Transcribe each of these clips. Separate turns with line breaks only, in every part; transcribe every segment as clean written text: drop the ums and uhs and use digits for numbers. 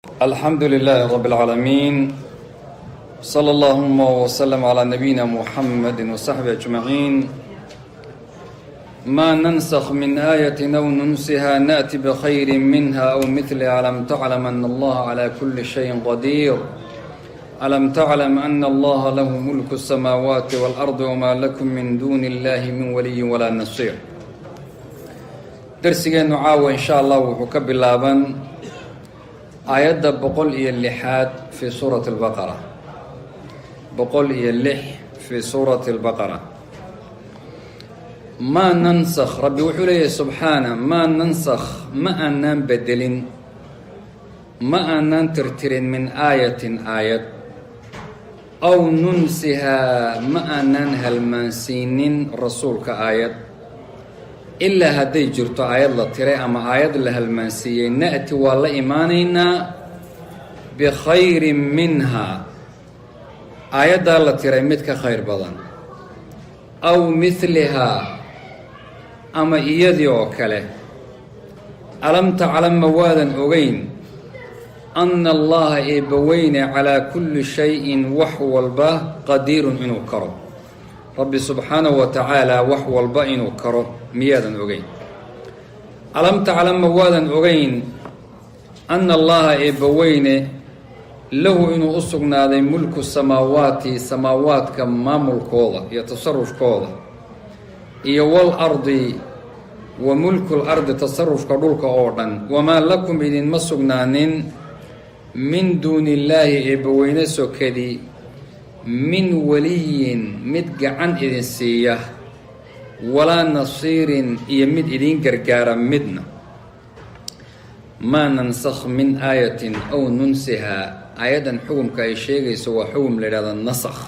الحمد لله رب العالمين صلى اللهم وسلم على نبينا محمد وصحبه أجمعين ما ننسخ من آية أو ننسها نأتي بخير منها أو مثلها ألم تعلم أن الله على كل شيء قدير ألم تعلم أن الله له ملك السماوات والأرض وما لكم من دون الله من ولي ولا نصير درسينا عاوة إن شاء الله وحكب اللابن آيات بقول اللحاد في سورة البقرة بقول اللح في سورة البقرة ما ننسخ ربي وحولي سبحانه ما ننسخ ما أنان بدلين ما أنان ترترين من آية أو ننسها ما أنان هالمانسينين رسولك آيات إلا هدي جرتو آيات لطيري أما آيات لهالمانسيين نأتي والله إيمانينا بخير منها آيات لطيري متك خير بدن أو مثلها أما إيادي وكله ألم تعلم موادا أغين أن الله إبوين على كل شيء وحو الباه قدير إنو كرم ربي سبحانه وتعالى وحو الباه إنو كرم ميادا أغين ألم تعلم موادا أغين أن الله إبوين له إنو أسقنا ذي ملك السماوات كما ملكوضة يتصرف كوضة إيا والأرض وملك الأرض تصرف كدولك أوردن وما لكم إذن مسقنانين من دون الله إبوين سكدي من ولي مدقعن إذن سياه ولا نصير يمد إذن قرقارا مدنا ما ننسخ من آية أو ننسها آيادا حكم كأي شيء سوى حكم لهذا النسخ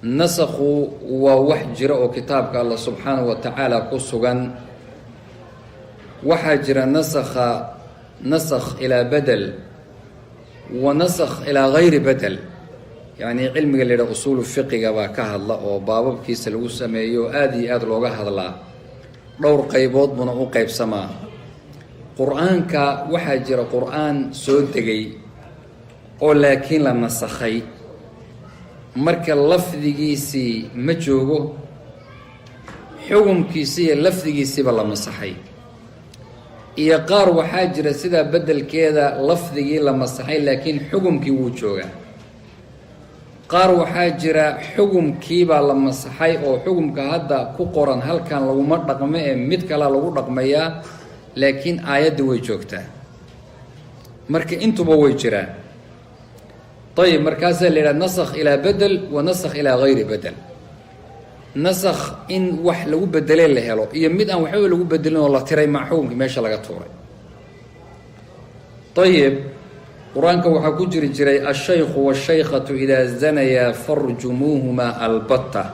نسخوا ووحجر كتابك الله سبحانه وتعالى قصغا وحجر نسخ إلى بدل ونسخ إلى غير بدل يعني علمك اللي أصول الفقه وكاه الله وبابك كيس الوسمة آدي لوجه الله دور قيبوت من قيب سماء قرآنك وحجر قرآن سودجي ولكن لما نسخي marka lafdigiisii ma joogo xukunkiisii lafdigiisiiba la masaxay iyo qaar waxaa jira sida bedelkeeda lafdigii la masaxay laakiin xukunkii wuu joogaa qaar waxaa jira xukunkiibaa la masaxay oo xukunka hadda ku qoran halkan laguma dhaqmo ee mid kale lagu dhaqmayaa laakiin aayadda way joogtaa marka intuba way jiraan طيب مركزها اللي نسخ إلى بدل ونسخ إلى غير بدل نسخ إن وح لو بدلين له له يمد أن وحول لو بدلين والله ترى معهم ماشى لقى طوري طيب قرآنك وحكو جري الشيخ والشيخة إذا زنيا فرجموهما البتة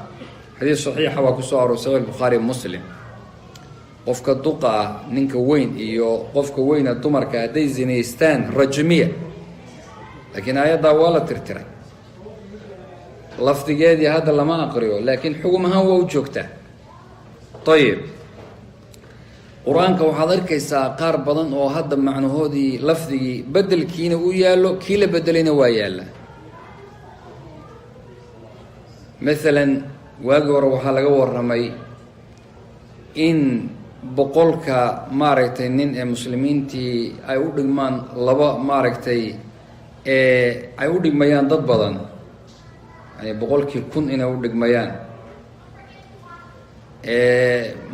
حديث صحيح وكسوار سوى البخاري ومسلم قفك الدقة ننك وين إيو قفك وين الدمر كهدي زنيستان رجمية لكن آيات ولا ترتري لفظ جادي هذا لما أقريه لكن حكمها هو وجوكته طيب قرآنك وحضرك يساقار بدن أو هذا معنى هذه لفظي بدل كينا ويالو كيلا بدلين وياله مثلا واجور وحلقة ورمي إن بقولك ماركتين المسلمين تي أيود من لبا ماركتي ay u dhigmayaan dad badan yani boqolkii kun inay u dhigmayaan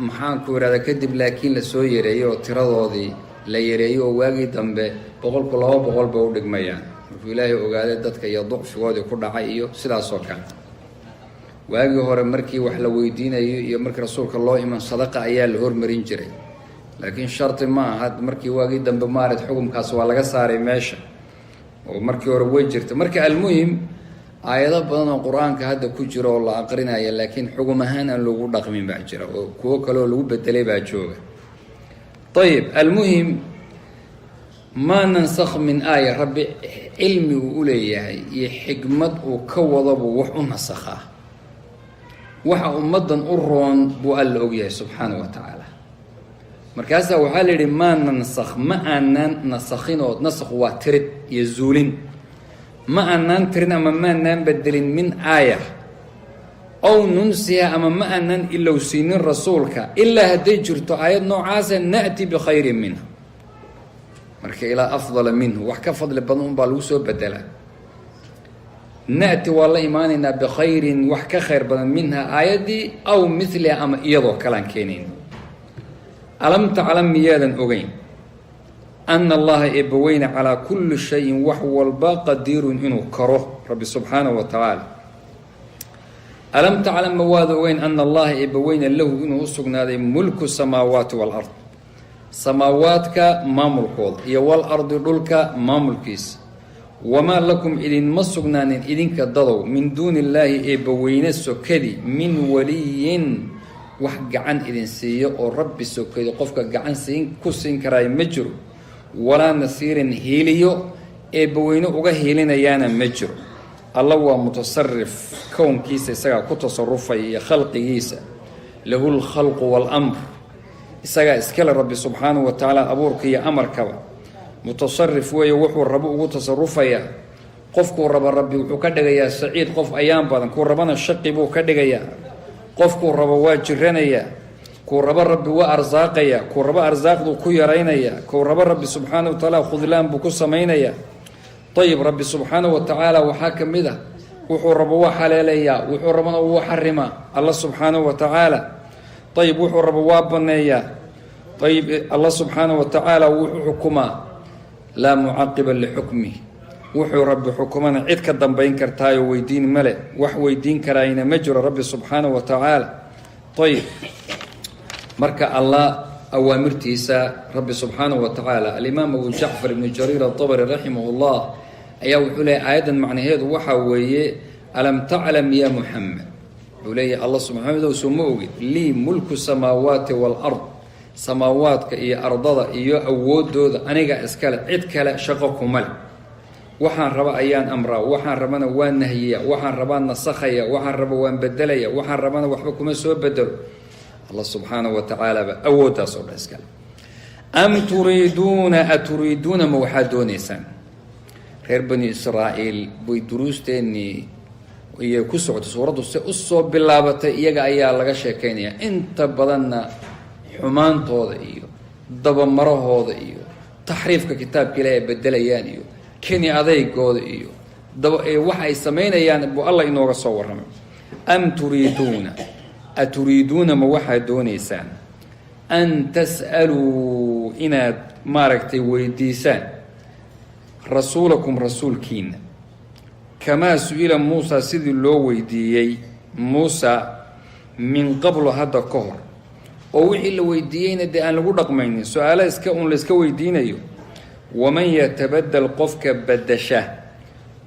maxaan ku yiraahdaa kadib laakiin la soo yareeyo oo tiradoodii la yareeyo oo waagii dambe boqolku 200 ba u dhigmayaan markuu ilaahay ogaaday dadka iyo ducfigoodii ku dhacay iyo sidaas oo kale waagii hore markii wax la weydiinayo iyo markii rasuulka loo iman sadaqa ayaa la hormarin jiray laakiin sharti ma aha markii waagii dambe maarid xukunkaas waa laga saaray meesha ومركي وروي جرت مركي المهم آيات بدن القرآن كهذا كجرا والله أقرنا لكن حكمها أن لو رقمين بعجرا وكوكلو لو بدلي بعجوه طيب المهم ما ننسخ من آية ربي علمي وأوليه يحكمت وكوضب وحنسخه وح أمدا أرون بؤل أوجيه سبحانه وتعالى markaasaa waxaa la yidhi maa nansakh ma aanaan nasakhin oo nasakh waa tirid iyo zuulin ma aanaan tirin ama ma aanaan bedelin min aaya ow nunsiha ama ma aanaan ilowsiinin rasuulka ilaa hadday jirto aayad noocaasa na'ti bikhayrin minha marka ilaa afdala minhu wax ka fadli badan unbaa lagu soo bedelaa na'ti waa la imaanaynaa bikhayrin wax ka khayr badan minha aayaddii aw miliha ama iyadoo kalaan keenayn alam taclam miyaadan ogeyn ana allaha eebbaweyne calaa kulli shayin wax walba qadiirun inuu karo rabbi subxaanahu wa tacaala alam taclam ma waad ogeyn ana allaha eebbaweyne lahu inuu u sugnaaday mulku samaawaati waalard samaawaadka maamulkooda iyo walardi dhulka maamulkiisa wamaa lakum idinma sugnaanin idinka dadow min duuni illaahi eebbaweyne sokadi min waliyin wax gacan idin siiyo oo rabbi sokadi qofka gacan ku siin karaayo ma jiro walaa nasiirin hiiliyo eebbaweyne uga hiilinayaana ma jiro alla waa mutasarif kownkiisa isagaa ku tasarufaya iyo khalqigiisa lahu lkhalqu waalamr isagaa iskale rabbi subxaanahu wa tacaala abuurka iyo amarkaba mutasarif weeye wuxuu rabo ugu tasarufayaa qofkuu rabo rabbi wuxuu ka dhigayaa saciid qof ayaan badan kuu rabana shaqi buu ka dhigayaa qofkuu rabo waa jiranayaa kuu rabo rabbi waa arsaaqayaa kuu rabo arsaaqduu ku yaraynayaa kuu rabo rabbi subxaanahu wa tacaala khudlaan buu ku samaynayaa ayib rabbi subxaanahu wa tacaala waxaa ka mid ah wuxuu rabo waa xaleelayaa wuxuu rabona wuu xarimaa alla subxaanahu wa tacaala ayib wuxuu rabo waa baneeyaa ayib alla subxaanahu wa tacaala wuxuu xukumaa laa mucaqiba lixukmih wuxuu rabbi xukumana cid ka dambayn kartaayo weydiin male wax weydiin karaayna ma jiro rabbi subxaanahu wa tacaala ayib marka allah awaamirtiisa rabbi subxaanahu wa tacaala alimaam abu jacfar ibnu jariir atabari raximah llah ayaa wuxuu leeyahy aayaddan macnaheedu waxaa weeye alam taclam ya muxamed wuxuu leeyahay allah subxaanahu soo ma ogid lii mulku samaawaati waalard samaawaadka iyo ardada iyo awoodooda aniga iskale cid kale shaqo kuma leh waxaan raba ayaan amraa waxaan rabana waan nahyiya waxaan rabaan nasakhaya waxaan raba waan bedelaya waxaan rabana waxba kuma soo bedelo allah subxaanahu wa tacaalaaba awooddaas oo dhan iskale am aturiiduuna ma waxaad doonaysaan reer bani israa'iil bay duruusteennii iyo ku socotay suuraddu se u soo bilaabatay iyaga ayaa laga sheekaynayaa inta badanna xumaantooda iyo dabamarahooda iyo taxriifka kitaabka ilahi ay bedelayaan iyo keni adeygooda iyo waxa ay samaynayaan buu alla inooga soo warramay am aturiiduuna ma waxaad doonaysaan an tas'aluu inaad maaragtay weydiisaan rasuulakum rasuulkiina kamaa su-ila muusa sidii loo weydiiyey muusa min qablo hadda ka hor oo wixii la weydiiyeyna dee aan lagu dhaqmaynin su-aala layska weydiinayo waman yatabadal qofka badasha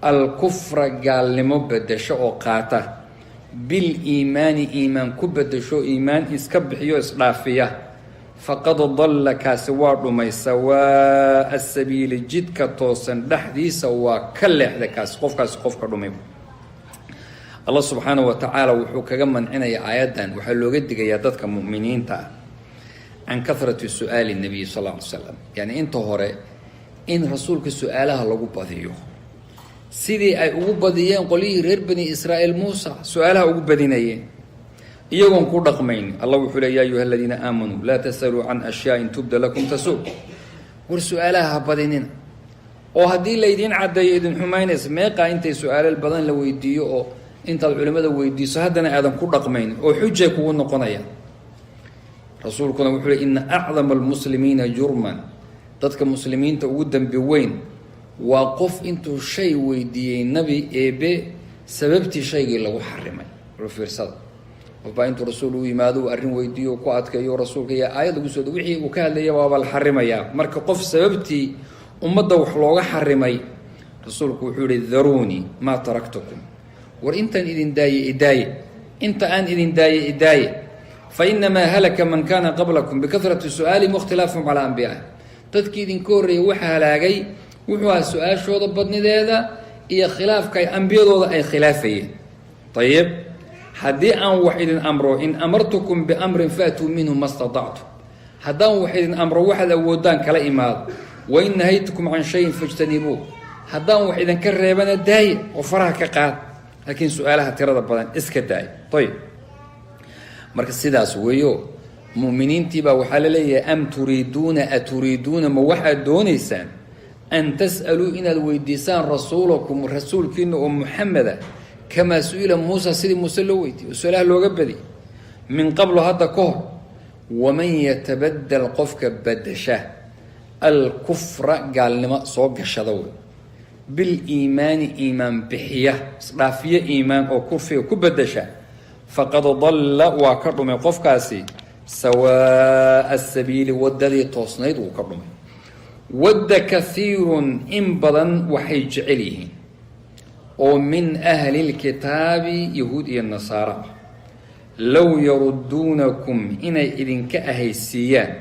alkufra gaalnimo badasho oo qaata biliimaani iimaan ku badasho iimaan iska bixiyo isdhaafiya faqad dalla kaasi waa dhumay sawaa asabiili jidka toosan dhexdiisa waa ka leexda kaasi qofka dhumay allah subxaanahu wa tacaala wuxuu kaga mancinayaa aayaddan waxaa looga digayaa dadka mu'miniinta ah can kahrati su-aali nabiyi sal lla ly slam yani inta hore in rasuulka su-aalaha lagu badiyo sidii ay ugu badiyeen qolyihii reer bani israa'iil muusa su-aalaha ugu badinayeen iyagoon ku dhaqmayni allah wuxuu le ya ayuha aladiina aamanuu laa tas'aluu can ashyaain tubda lakum tasuu war su-aalaha ha badinina oo haddii laydiin caddeeyo idin xumaynaysa meeqaa intay su-aalal badan la weydiiyo oo intaad culimmada weydiiso haddana aadan ku dhaqmaynin oo xujay kugu noqonayaan rasuulkuna wuxuu le ina acdama almuslimiina jurman dadka muslimiinta ugu dembi weyn waa qof intuu shay weydiiyey nabi eebe sababtii shaygii lagu xarimay fiirsada qofbaa intuu rasuul u yimaado arrin weydiiyo ku adkeeyo rasuulka iyo aayad lagu soo wixii uu ka hadlaya waaba la xarimayaa marka qof sababtii ummadda wax looga xarimay rasuulku wuxuu yihi daruunii maa taraktukum war intaan idin daaye idaaye inta aan idin daaye idaaye fa inamaa halaka man kaana qablakum bikahrati su-aalihim wakhtilaafahum calaa anbiyaai dadkii idinka horreeyay waxa halaagay wuxuu ahaa su-aashooda badnideeda iyo khilaafka ay ambiyadooda ay khilaafayeen ayib haddii aan wax idin amro in amartukum biamrin faatuu minhu ma statactum haddaan wax idin amro waxaad awoodaan kala imaado wain nahaytukum can shayin fajtanibuu haddaan wax idinka reebana daaya oo faraha ka qaad laakiin su-aalaha tirada badan iska daaya ayib marka sidaas weeyo mu'miniintiibaa waxaa la leeyahay am aturiiduuna ma waxaad doonaysaan an tas'aluu inaad weydiisaan rasuulakum rasuulkiina oo muxameda kamaa su-ila muusa sidii muuse loo weydiiyey oo su-aalaha looga badiyay min qablo hadda ka hor waman yatabadal qofka badasha alkufra gaalnimo soo gashada wey biliimaani iimaan bixiya isdhaafiyo iimaan oo kufriga ku badasha faqad dalla waa ka dhumay qofkaasi sawaa'a sabiili waddadii toosnayd wuu ka dhumay wadda kaiirun in badan waxay jecel yihiin oo min ahli lkitaabi yahuud iyo nasaara ah low yarudduunakum inay idinka ahaysiiyaan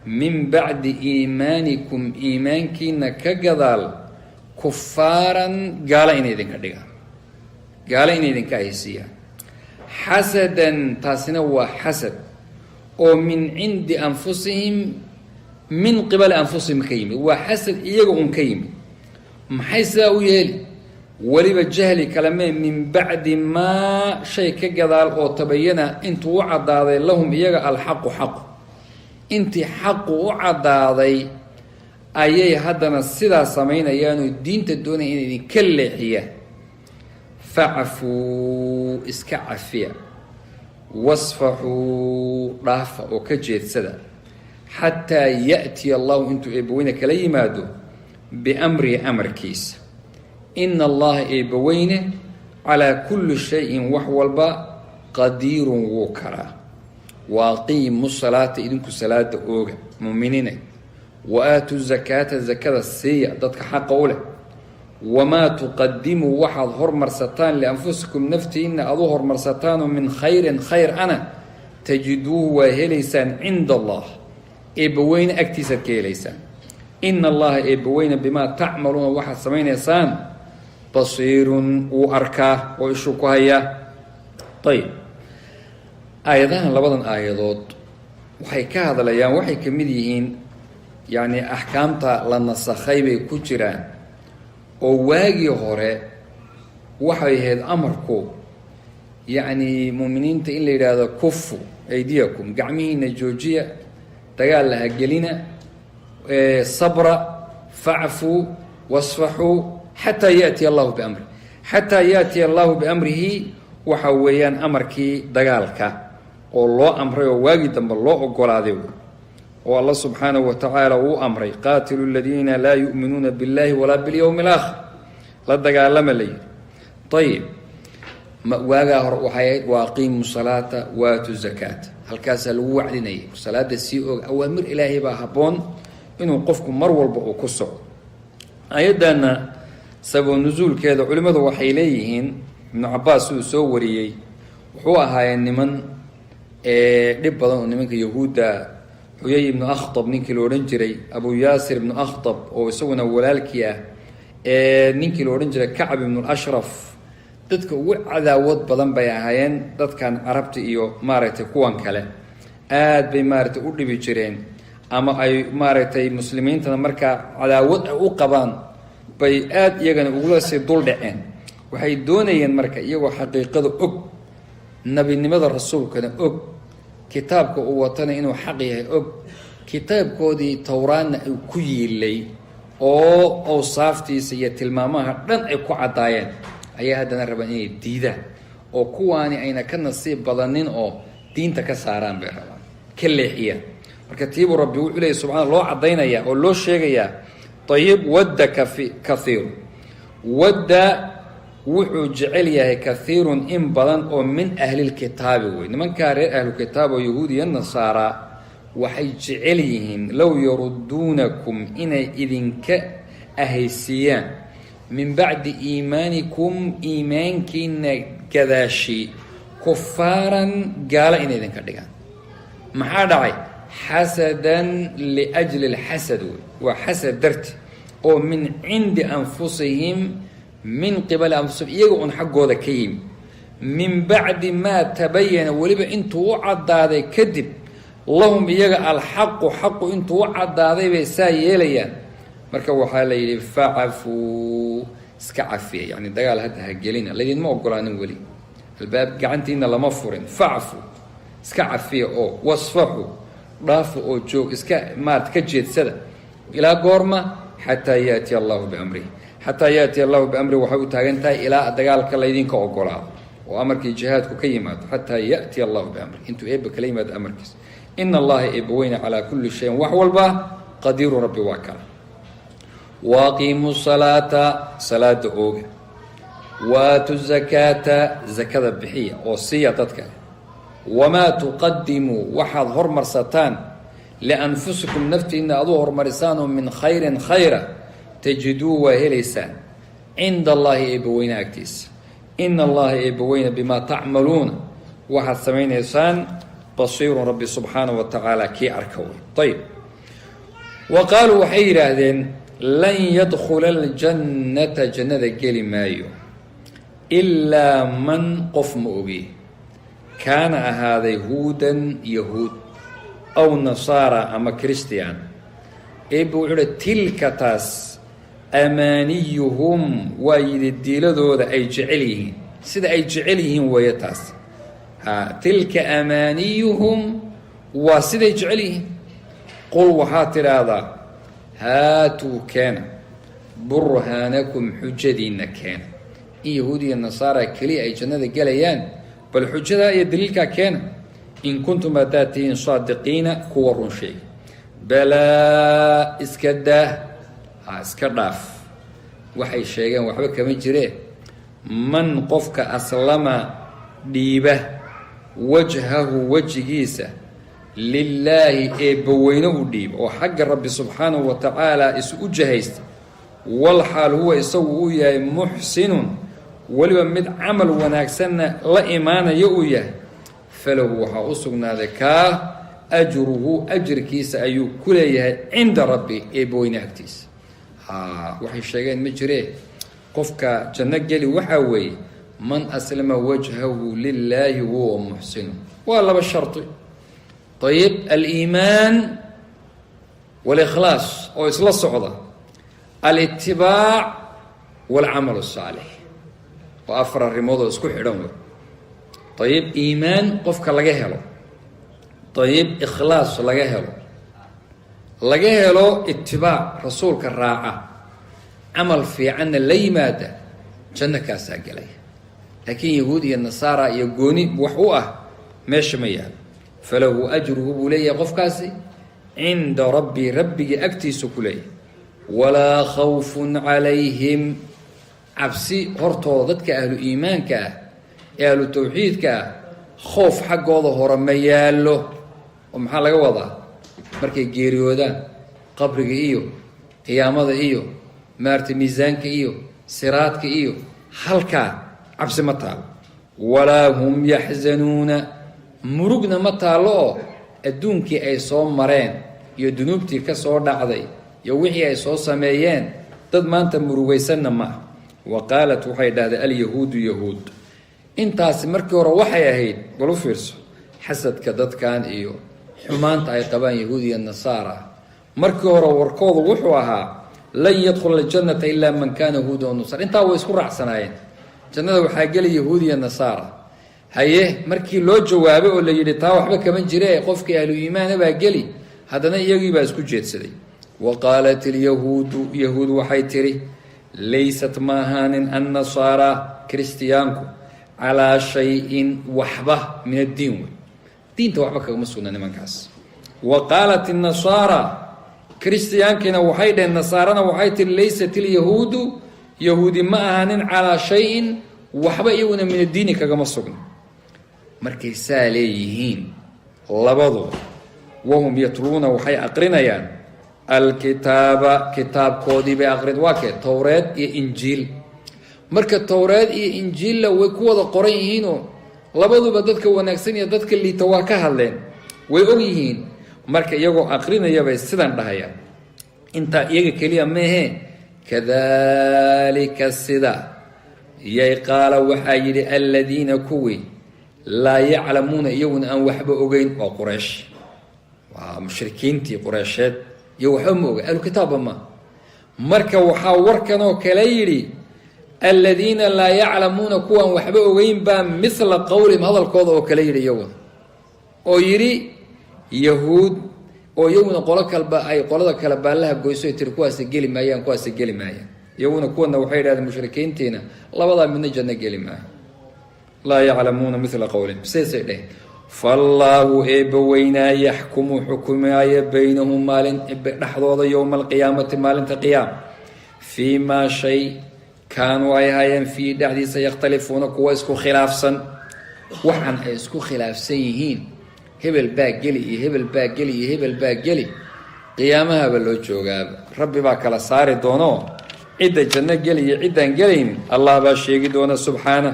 min bacdi iimaanikum iimaankiina ka gadaal kufaaran gaalo inay idinka dhigaan gaalo inay idinka ahaysiiyaan xasadan taasina waa xasad oo min cindi anfusihim min qibali anfusihim ka yimid waa xasad iyaga un ka yimid maxay sidaa u yeeli weliba jahli kalemee min bacdi maa shay ka gadaal oo tabayana intuu u caddaaday lahum iyaga alxaqu xaqu intii xaqu u caddaaday ayay haddana sidaa samaynayaanoo diinta doonaya inay idinka leexiyaan facfuu iska cafiya wasfaxuu dhaafa oo ka jeedsada xataa ya'tiya allahu intuu eebbaweyne kala yimaado biamrihi amarkiisa ina allaha eebbaweyne calaa kulli shayin wax walba qadiirun wuu karaa wa aqiimu salaata idinku salaada ooga muuminiinay wa aatuu zakaata zakada siiya dadka xaqa u leh wamaa tuqadimuu waxaad hormarsataan lianfusikum naftiina aad u hormarsataanoo min khayrin khayr ana tajiduuhu waa helaysaan cinda allah eebbaweyne agtiisaad ka helaysaan ina allaha eebbaweyne bimaa tacmaluuna waxaad samaynaysaan basiirun wuu arkaa oo ishuu ku hayaa ayib aayadahan labadan aayadood waxay ka hadlayaan waxay ka mid yihiin yacni axkaamta la nasakhay bay ku jiraan oo waagii hore waxay ahayd amarku yacni muuminiinta in la yidhaahdo kufu aydiyakum gacmihiina joojiya dagaal laha gelina sabra facfuu wasfaxuu xataa yaatiya allahu biamri xataa yaatiya allahu biamrihi waxa weeyaan amarkii dagaalka oo loo amray oo waagii dambe loo ogolaaday oo alla subxaanahu watacaala uu amray qaatilu aladiina laa yu'minuuna biاllahi walaa biاlyowmi اlaakhir la dagaalama la yidhi ayib waagaa hore waxay ahayd waaqiimu salaata waatu zakaata halkaasaa lagu wacdinayay salaada sii og awaamir ilaahay baa habboon inuu qofku mar walba uu ku socdo aayaddaana sabab nusuulkeeda culimmadu waxay leeyihiin ibnu cabaas siduu soo wariyey wuxuu ahaayeen niman dhib badan oo nimanka yahuudda xuyay ibnu akhtab ninkii la odhan jiray abu yaasir ibnu akhtab oo isaguna walaalkii ah ninkii la odhan jiray kacb ibnu ashraf dadka ugu cadaawad badan bay ahaayeen dadkan carabta iyo maaragtay kuwan kale aad bay maaragtay u dhibi jireen ama ay maaragtay muslimiintana markaa cadaawad ay u qabaan bay aad iyagana ugula sii dul dhaceen waxay doonayeen marka iyagoo xaqiiqada og nebinimada rasuulkana og kitaabka uu watana inuu xaq yahay og kitaabkoodii towraadna ay ku yiilay oo awsaaftiisa iyo tilmaamaha dhan ay ku caddaayeen ayaa haddana rabaan inay diidaan oo kuwaani ayna ka nasiib badanin oo diinta ka saaraan bay rabaan ka leexiyaan marka tiibuu rabbi wuxuu leeyay subxana loo caddaynayaa oo loo sheegayaa ayib wadda kaiiru wadda wuxuu jecel yahay kaiirun in badan oo min ahlilkitaabi wey nimankaa reer ahlukitaab oo yahuud iyo nasaara waxay jecel yihiin low yarudduunakum inay idinka ahaysiiyaan min bacdi iimaanikum iimaankiina gadaashii kufaaran gaalo inay idinka dhigaan maxaa dhacay xasadan liajli lxasad wey waa xasad darti oo min cindi anfusihim min qibali anfusihim iyaga un xaggooda ka yimi min bacdi maa tabayana weliba intuu u caddaaday kadib lahum iyaga alxaqu xaqu intuu u caddaaday bay saa yeelayaan. marka waxaa la yidhi facafuu iska cafiya, yani dagaal hadda ha gelina, laydinma ogolaanin weli, albaab gacantiina lama furin. facfu iska cafiya oo wasfaxu dhaafa oo joog, iska maarata ka jeedsada. ilaa goorma? xataa yaatiya allahu biamrihi. xataa yaatiya allahu biamrihi waxay u taagan tahay ilaa dagaalka laydinka ogolaado oo amarkii jihaadku ka yimaado. xataa yaatiya allahu biamrihi, intuu eebba kala yimaado amarkiis. ina allaha eebba weyne calaa kulli shayin wax walba qadiiru, rabbi waa kala. waaqiimu salaata salaada ooga, waatu zakaata zakada bixiya oo siiya dadka. wamaa tuqadimuu waxaad hormarsataan lianfusikum naftiina aad u hormarisaanoo min khayrin khayra tajiduu waa helaysaan cinda allaahi eebbaweyne agtiisa. ina allaha eebbaweyne bimaa tacmaluuna waxaad samaynaysaan basiirun, rabbi subxaanahu wa tacaala kii arka wey. ayib, wa qaaluu waxay yidhaahdeen lan yadkhula aljannata jannada geli maayo ilaa man qof ma ogi kaana ahaaday huudan yahuud aw nasaara ama christian. eebba wuxuu uhi tilka taas amaaniyuhum waa yidhi diiladooda ay jecel yihiin, sida ay jecel yihiin weeye taas. tilka amaaniyuhum waa siday jecel yihiin. qul waxaad tidhaahdaa haatuu keena burhaanakum xujadiinna keena. in yahuud iyo nasaara keliya ay jannada gelayaan, bal xujadaa iyo daliilkaa keena. in kuntum haddaad tihiin saadiqiina kuwa run sheega. balaa iska daah, iska dhaaf, waxay sheegeen waxba kama jiree. man qofka aslama dhiiba wajhahu wejigiisa lilaahi eebbaweyne u dhiiba oo xagga rabbi subxaanahu wa tacaala isu u jahaysta, walxaal huwa isagu uu yahay muxsinun weliba mid camal wanaagsanna la imaanaya uu yahay, falahu waxaa u sugnaaday kaa ajruhu ajirkiisa ayuu ku leeyahay cinda rabbi eebbaweyne agtiisa. waxay sheegeen ma jiree, qofka janno geli waxaa weeye man aslama wajhahu lilaahi huwa muxsinun. waa laba shardi. ayib, aliimaan walikhlaas oo isla socda, alitibaac walcamal asaalix, waa afar arrimood oo isku xidhan wey. ayib, iimaan qofka laga helo, ayib ikhlaas laga helo itibaac rasuulka raaca, camal fiicanna la yimaada, janno kaasaa gelaya. laakiin yahuud iyo nasaara iyo gooni wax u ah meesha ma yaalo. falahu ajruhu buu leeyahay qofkaasi cinda rabbii rabbigii agtiisa ku leeyahay. walaa khawfun calayhim cabsi hortooda dadka ahlu iimaanka ah ee ahlu tawxiidka ah khoof xaggooda hore ma yaallo. oo maxaa laga wadaa? markay geeriyoodaan qabriga iyo qiyaamada iyo maarta miisaanka iyo siraadka iyo halkaa cabsi ma taalo. walaa hum yaxzanuuna murugna ma taallo oo adduunkii ay soo mareen iyo dunuubtii ka soo dhacday iyo wixii ay soo sameeyeen dad maanta murugaysanna ma ah. wa qaalat waxay dhahday alyahuudu yahuud. intaasi markii hore waxay ahayd, bal u fiirso, xasadka dadkan iyo xumaanta ay qabaan yahuud iyo nasaara. markii hore warkoodu wuxuu ahaa lan yadkhula aljannata ilaa man kaana huuda wanasara. intaa way isku raacsanaayeen, jannada waxaa geli yahuud iyo nasaara. haye markii loo jawaabay oo la yidhi taa waxba kama jire, qofkii ahlu iimaana baa geli, haddana iyagii baa isku jeedsaday. wa qaalat ilyahuudu yahuud waxay tidhi laysat ma ahaanin annasaara kiristiyaanku calaa shayin waxba min addiin wey, diinta waxba kagama sugna nimankaas. wa qaalat inasaara kiristiyaankiina waxay dhaheen, nasaarana waxay tihi laysat ilyahuudu yahuudi ma ahaanin calaa shayin waxba iyaguna min addiini kagama sugna. markay saa leeyihiin labaduba, wahum yatluuna waxay aqrinayaan alkitaaba kitaabkoodii bay aqrin. waa kee? towreed iyo injiil. marka towreed iyo injiilla way ku wada qoran yihiinoo labaduba dadka wanaagsan iyo dadka liita waa ka hadleen, way og yihiin. marka iyagoo aqrinaya bay sidan dhahayaan. intaa iyaga keliya meehee, kadalika sida yay qaala waxaa yidhi alladiina kuwii laa yaclamuuna iyaguna aan waxba ogeyn, oo quraysh. ومشركين تي قريشات يوحموا قالوا كتاب ما مركا وحاوركنوا كليري الذين لا يعلمون كوا وحبوا وين بام مثل قولهم هذا القول وكليري يوم oo yiri yahuud oo iyaguna qolo kalba ay qolada kala baalaha goyso tir kuwaas gali maayaan iyaguna kuwana waxay yiraahdeen mushrikiintiina labada midna janna gali maayaan la ya'lamuna mithla qawlihim sayyidah fallahu ibawayna yahkumu hukmaya baynahum malin dhaxdooda yawm alqiyamati malinta qiyam fima shay kanu ayhayan fi dhaxdiisa yaxtalifuna kuwa isku khilaafsan waxan ay isku khilaafsan yihiin hebel baageli iyo hebel baageli iyo hebel baageli qiyaamaha ba loo joogaa rabbi baa kala saari doono cid janna gali iyo cidan galeyn allah baa sheegi doona subhana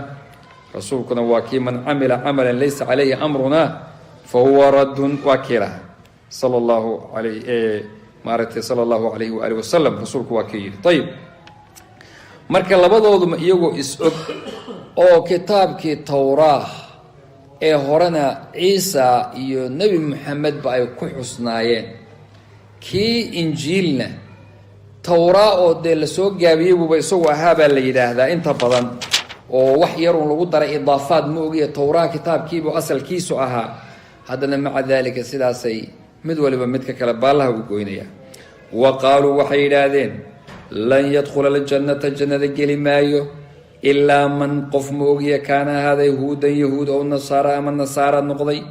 rasuulkuna waa kii man amila amalan laysa alayhi amruna fa huwa raddun wakila sallallahu alayhi wa alihi wasallam rasuulku waa kii tayib marka labadoodu iyagoo is og oo kitaabkii tawraah ee horena Ciisa iyo Nabi Muhammad ba ay ku xusnaayeen kii injiilna tawraa oo de la soo gaabiyay buu isagoo ahaaba la yiraahdaa inta badan oo wax yar oo lagu daray idaafaad ma ogiya tawraa kitaabkiiba asalkiisu ahaa hadana maca dalika sidaasay mid waliba midka kala baalaha u goynaya wa qaalu waxay yiraahdeen lan yadkhula al-jannata jannada gelimayo إلا من قف موجي كان هذا يهود أو نصارى أما النصارى نقضي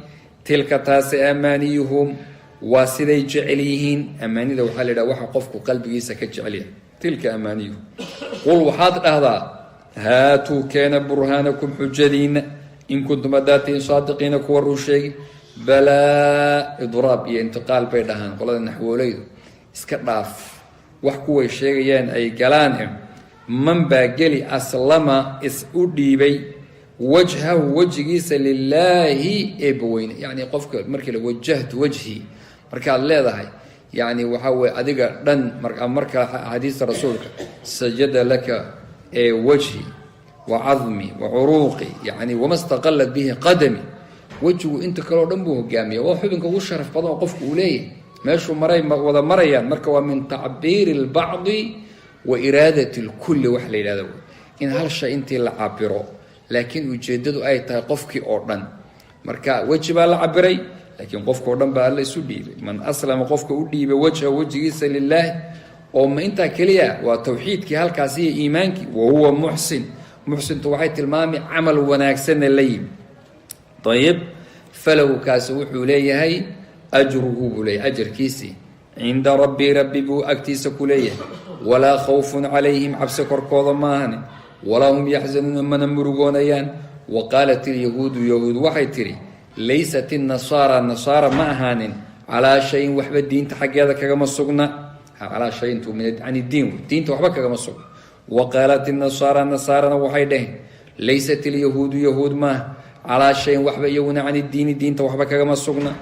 تلك تاس أمانيهم واسدي جعليهن أماني ذو حال روح قفك قلبي سكت جعليه تلك أمانيهم قل وحاط هذا هاتوا كان برهانكم حجدين إن كنتم داتين صادقين كوروا شيء بلا إضراب انتقال بينهن قال النحو وليد اسكراف وحكوا الشيء أي كلامهم من باقلي أسلم إسؤديبي وجهه وجهيس لله إبوين يعني قفك مركل وجهت وجهي مركل الله ذهي يعني وحوي أديك دن مركل حديث رسولك سجد لك وجهي وعظمي وعروقي يعني وما استقلت به قدمي وجهه أنت كلو دنبه جامي وحبك وشرف قدم قفك وليه ماشو مري وذا مريان مركل من تعبير البعض وإرادة الكل وحل إلى ذو إن هالشيء أنت العبره لكن وجدته أي تقفك أردن مركا وجب العبري لكن قفك أردن بقى الله يسودي من أسلم قفك أودي بوجه وجهه لله وما أنت كليا وتوحيدك هالكاسية إيمانك وهو محسن توحيد المامي عمل وناكسن الليل طيب فلو كاسوح لي هي أجره بلي أجر كيسي عند ربي بو أكتيس كليه ولا خوف عليهم عبس كركوض ماهن ولا هم يحزنون من مرغونيان وقالت اليهود وحيتري ليست النصارى معهان على شيء وحب الدين تحق هذا كما سقنا على شيء من عن الدين توحبك كما سقنا وقالت النصارى وحيدين ليست اليهود ما على شيء وحب يون عن الدين توحبك كما سقنا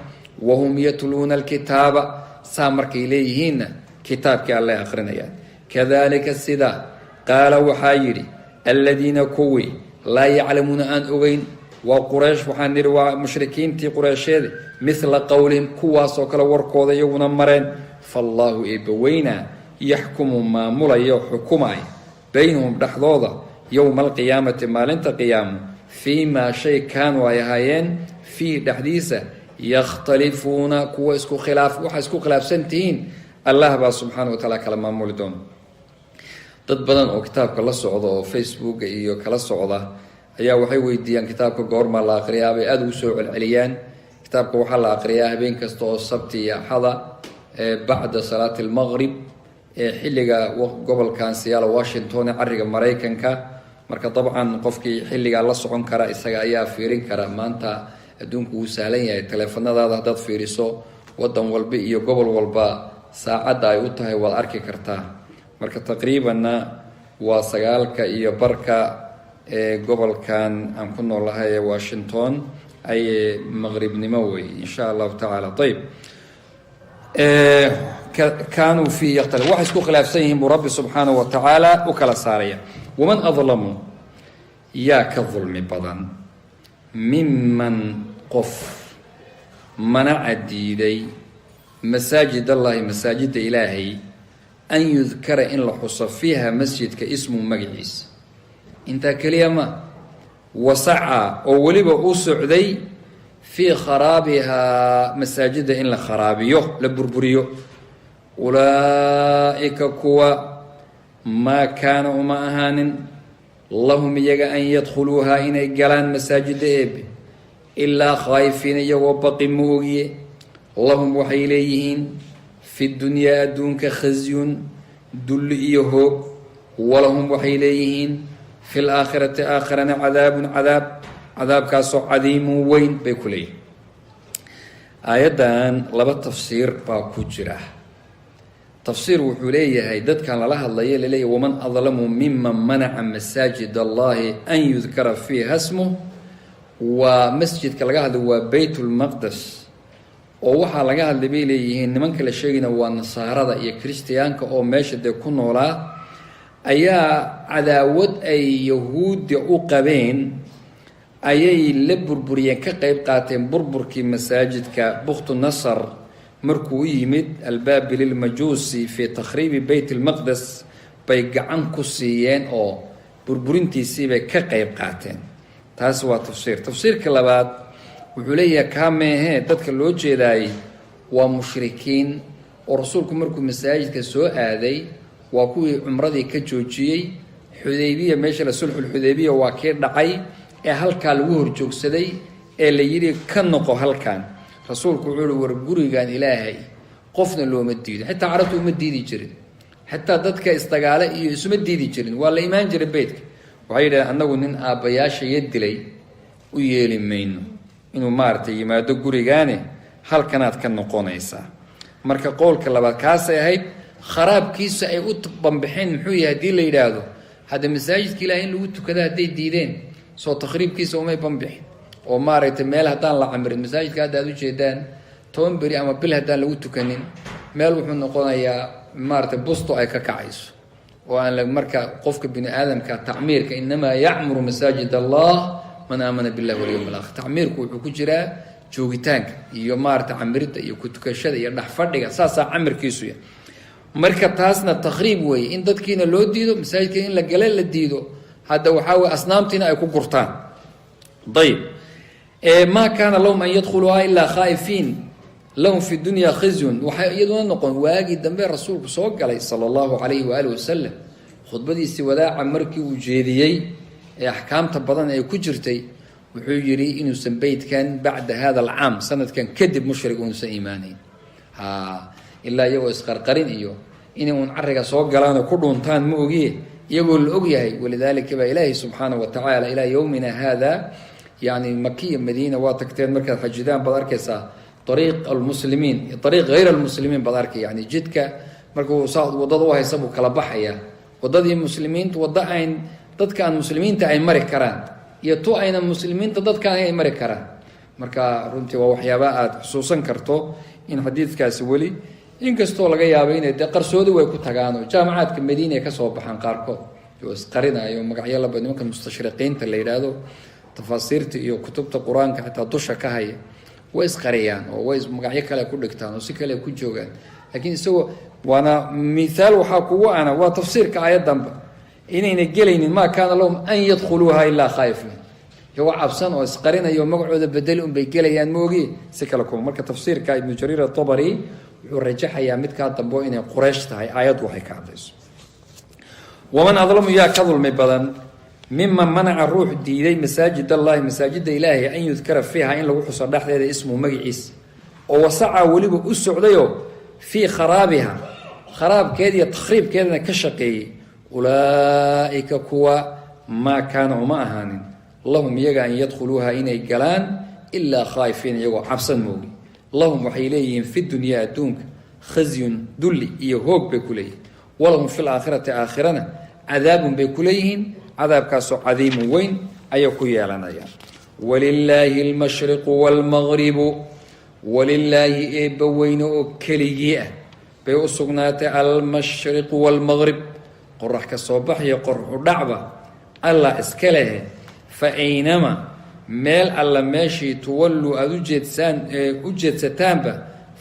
وهم يتلون الكتاب سامرك إليهن كتابك الله أخرنيان كذلك السدا قال وحايري الذين كوي لا يعلمون أن أغين وقريش وحنير ومشركين تي قريش مثل قولهم كواس وكلا وركوذا يونا مرين فالله إبوينا يحكم ما ملا يحكماي بينهم دحضوضا يوم القيامة ما لنت قيام فيما شيء كانوا يهايين في دحديثة يختلفون كواسكو خلاف وحسكو خلاف سنتين الله سبحانه وتعالى كلام مولدون dad badan oo kitaabka la socdo oo Facebook iyo kala socda ayaa waxay weydiiyaan kitaabka goorma la aqriyaa bay aad u soo celceliyaan kitaabka waxa la aqriyaa habeen kasta oo sabti iyo axada bacda salaati al-maghrib xilliga gobolkan Seattle Washington ariga Mareykanka marka dabcan qofkii xilliga la socon kara isaga ayaa fiirin kara maanta adduunku uu sahlan yahay telefoonadaada hadaad fiiriso wadan walba iyo gobol walba saacada ay u tahay wad arki kartaa marka taqriibanna waa 9 iyo barka gobolkan aan ku noolahay Washington ay maghribnimo way insha Allah ta'ala طيب كانوا في يختلف واحد اسكو خلاف سيهم رب سبحانه وتعالى وكلا ساريا ومن أظلم يا كظلم بدن ممن قف منع ديدي masaajid allahi masaajida ilaahay an yudkara in la xuso fiiha masjidka ismu magaciisa intaa keliya ma wasaca oo weliba u socday fii kharaabihaa masaajida in la kharaabiyo la burburiyo ulaa'ika kuwa maa kaana uma ahaanin lahum iyaga an yadkhuluuhaa inay galaan masaajida eebe ilaa khaa'ifiina iyagoo baqi ma ogiye lahum waxay leeyihiin fi dunyaa adduunka khasyun dulli iyo hoog walahum waxay leeyihiin fi laakhirati aakhirana cadaabun cadaabkaasoo cadiimun weyn bay ku leeyihiin aayaddan laba tafsiir baa ku jira tafsiir wuxuu leeyahay dadkan lala hadlaya laleeyahy waman adlamu miman manaca masaajid allahi an yudkara fiiha smuh waa masjidka laga hadlay waa bayt lmaqdes oo waxaa laga hadlay bay leeyihiin nimanka la sheegayna waa nasaarada iyo kiristiyaanka oo meesha dee ku noolaa ayaa cadaawad ay yahuudda u qabeen ayay la burburiyeen ka qeyb qaateen burburkii masaajidka buktu nasar markuu u yimid albaabil ilmajuusi fii takhriibi beyt ilmaqdes bay gacan ku siiyeen oo burburintiisiibay ka qeyb qaateen taas waa tafsiir tafsiirka labaad wuxuu leeyahay kaa meehee dadka loo jeedaayey waa mushrikiin oo rasuulku markuu masaajidka soo aaday waa kuwii cumradii ka joojiyey xudaybiya meesha la sulxulxudaybiya waa kii dhacay ee halkaa lagu horjoogsaday ee la yidhi ka noqo halkan rasuulku wuxuu uhi war gurigan ilaahay qofna looma diido xitaa carabtu uma diidi jirin xitaa dadka isdagaale iyo isuma diidi jirin waa la imaan jiray beytka waxay yidhahdeen annagu nin aabbayaashaya dilay u yeeli mayno inuu maaragtay yimaado gurigaane halkanaad ka noqonaysaa marka qowlka labaad kaasay ahayd kharaabkiisa ay u banbaxeen muxuu yahay haddii la yidhaahdo hadda masaajidka ilahay in lagu tukada hadday diideen soo takhriibkiisa umay banbixin oo maaragtay meel haddaan la camirin masaajidka hadda aad ujeedaan 10 beri ama bil haddaan lagu tukanin meel wuxuu noqonayaa maaragtay busto ay ka kacayso oo aan marka qofka bini aadamka tacmiirka inamaa yacmuru masaajid allah man aamana billahi walyawm alaakhir tacmiirku wuxuu ku jiraa joogitaanka iyo maaragtay camiridda iyo kutukashada iyo dhexfadhiga saasaa camirkiisu yahay marka taasna takhriib weeye in dadkiina loo diido masaajidka in la gale la diido hadda waxaa weye asnaamtiina ay ku gurtaan ayb maa kaana lahum an yadkhuluuhaa ilaa khaa'ifiin lahum fi dunya khizyun waxay iyaduna noqon waagii dambe rasuulku soo galay sala allahu calayhi waaalih wasalam khudbadiisii wadaaca markii uu jeediyey ee axkaamta badan ay ku jirtay wuxuu yidhi inuusan beydkan bacda hada alcaam sanadkan kadib mushrig uusan iimaanayn ilaa iyagoo isqarqarin iyo inay uun cariga soo galaanoo ku dhuuntaan ma ogiye iyagoo la og yahay walidaalika baa ilaahi subxaanahu watacaala ilaa yowmina haada yani makiya madiina waa tagteen markaad xajidaan baad arkaysaa ariiq almuslimiin ariiq hayr almuslimiin baad arkay yani jidka markuu saa wadada u haysa buu kala baxayaa wadadii muslimiinta wadda ayn dadka aan muslimiinta ay mari karaan iyo tu ayna muslimiinta dadkaan ay mari karaan marka runtii waa waxyaabaa aada xusuusan karto in xadiidkaasi weli inkastoo laga yaabo inay dee qarsoodi way ku tagaanoo jaamacaadka madiina ay kasoo baxaan qaarkood oo isqarinayo magacyo laba nimanka mustashriqiinta la yidhaahdo tafaasiirta iyo kutubta qur-aanka xitaa dusha ka haya way isqariyaan oo way magacyo kale ku dhigtaan oo si kale ku joogaan laakiin isagoo waana mithaal waxaa kugu ana waa tafsiirka aayaddanba inayna gelaynin maa kaana lahum an yadkhuluuha ilaa khaa'ifiin iyagoo cabsan oo isqarinayo magacooda bedeli unbay gelayaan moogi si kale kuma marka tafsiirka ibnu jariir atabari wuxuu rajaxayaa midkaa dambe inay quraysh tahay aayaddu waxay ka hadlayso waman adlamu yaa ka dulmi badan miman manaca ruux diiday masaajid allahi masaajida ilaahay an yudkara fiiha in lagu xuso dhexdeeda ismu magaciisa oo wasacaa weliba u socdayoo fii kharaabiha kharaabkeeda iyo takhriibkeedana ka shaqeeyey ulaa'ika kuwa maa kaana uma ahaanin lahum iyaga an yadkhuluuha inay galaan ilaa khaa'ifiin iyagoo cabsan moogi lahum waxay leeyihiin fi dunyaa adduunka khazyun dulli iyo hoog bay ku leeyihiin walahum fi laakhirati aakhirana cadaabun bay ku leeyihiin cadaabkaasoo cadiimun weyn ayay ku yeelanayaan walilaahi almashriqu waalmaqribu walilaahi eebba weyne oo keligii ah bay u sugnaatay almashriqu waalmaqrib qorax ka soo baxyo qorxu dhacba allah iska lehe fa aynama meel alla meeshii tuwalluu aada u jeedsataanba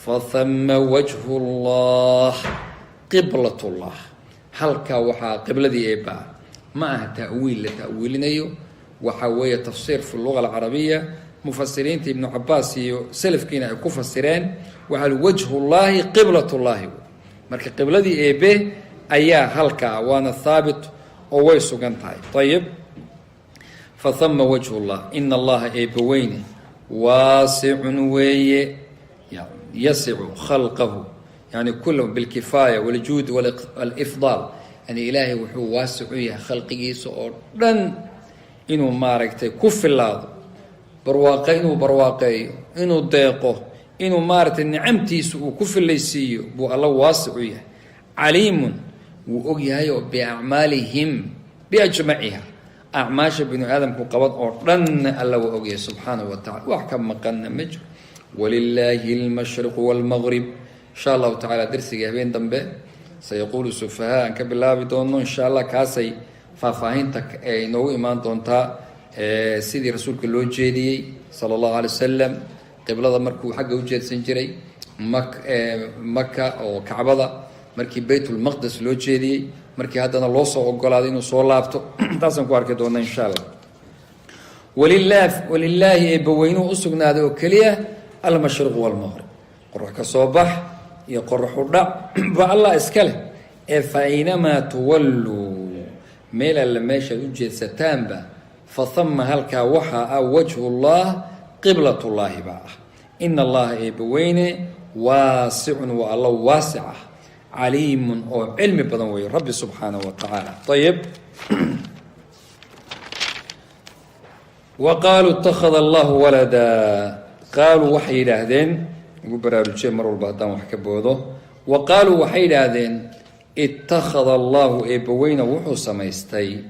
فثم وجه الله قبلة الله halkaa waxaa qibladii eebaa ma aha ta'wiil la ta'wiilinayo waxa weeye tafsiir fi luga alcarabiya mufasiriinta ibnu cabaas iyo salafkiina ay ku fasireen waxaa wajhullaahi qiblatullaahi marka qibladii eebe ayaa halkaa waana haabit oo way sugan tahay ayib fathama wajhullah ina allaha eebe weyne waasicun weeye yasicu khalqahu يعني كله بالكفاية والجود والإفضال يعني إلهي وحو واسعيه خلقه سؤردن إنه ماركتي كف الله برواقي إنه برواقي إنه ضيقه إنه مارت النعمتي سوء كف اللي يسيه بو الله واسعيه عليم وأجيه بأعمالهم بأجمعها أعماش ابن آدم كقبض أردن الله وأجيه سبحانه وتعالى وحكم مقنا مجر ولله المشرق والمغرب إن شاء الله تعالى درسي هبين دنبه سيقول السفهاء أنك بالله بدونه إن شاء الله كاسي فافاهنتك إنه إيمان دونتا سيدي رسولك اللو جيدي صلى الله عليه وسلم قبل مركو حق وجهة سنجري مكة أو كعبة مركي بيت المقدس اللو جيدي مركي هذا الله وقال هذا إنه صور لابتو تاسم كوارك دونا إن شاء الله ولله إبوينه أسقنا هذا وكليه المشرق والمغرب قرح كصباح يقرح الدع فالله إسكاله فأينما تولوا ميلا لما يشهد ستانبا فثم هلك وحى وجه الله قبلة الله بقى إن الله إبوين واسع والله واسع عليم أو علم بدنوي رب سبحانه وتعالى طيب وقالوا اتخذ الله ولدا قالوا وحي لهذين وبرارجين مروا البهدان وحكبوده وقالوا وحي لهذين اتخذ الله إبوين وحو سميستي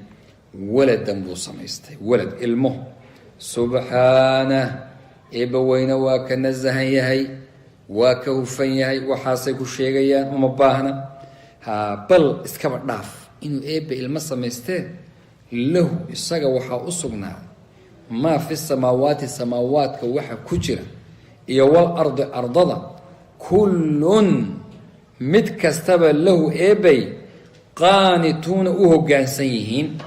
ولدا بو سميستي ولد المه سبحانه إبوين وكنزها يهي وكوفن يهي وحاسيكو الشيغيان ومباهنا بل اسكبر داف إنو إبا إلما سميستي له إساقا وحا أصبنا ما في السماوات كوحا كجرة يوال أرض أرضنا كل متكستب له إبي قانتون أوه قانسيهين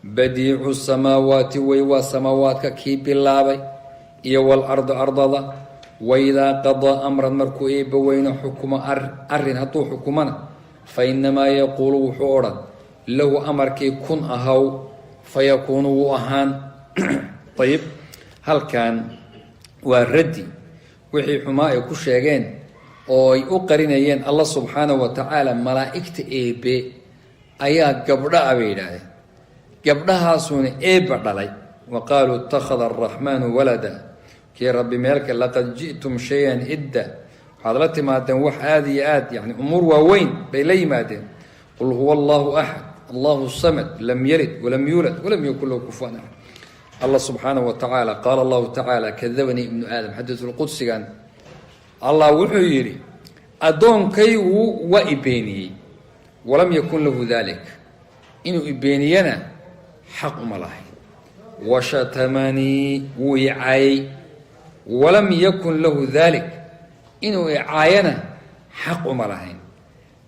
بديع السماوات ويوا سماوات كيب اللابي يوال أرض أرضنا وإذا قضى أمرا مركو إبا وين حكم أرن هطو حكمنا فإنما يقول حورا له أمر كي كن أهو فيكون أهان طيب هل كان والردي وحي حماء كشيغين oo ay u qarinayeen Allah subhanahu wa ta'ala malaa'ikta eebe ayaa gabdha abeeyay gabdhahaasuna eebe dhalay wa qaalu ittakhadha ar-rahmanu walada ki rabbi malaka laqad ji'tum shay'an idda hadalati maadan wax aadi yani umur waaweyn bay la yimaadeen qul huwa Allahu ahad Allahu samad lam yalid wa lam yulad wa lam yakul lahu kufuwan ahad الله سبحانه وتعالى قال الله تعالى كذبني ابن آدم حديث القدس كان الله وحيري أدون كيو وإبيني ولم يكن له ذلك إنه إبينينا حق ملاهي وشتمني ويعاي ولم يكن له ذلك إنه إعاينا حق ملاهي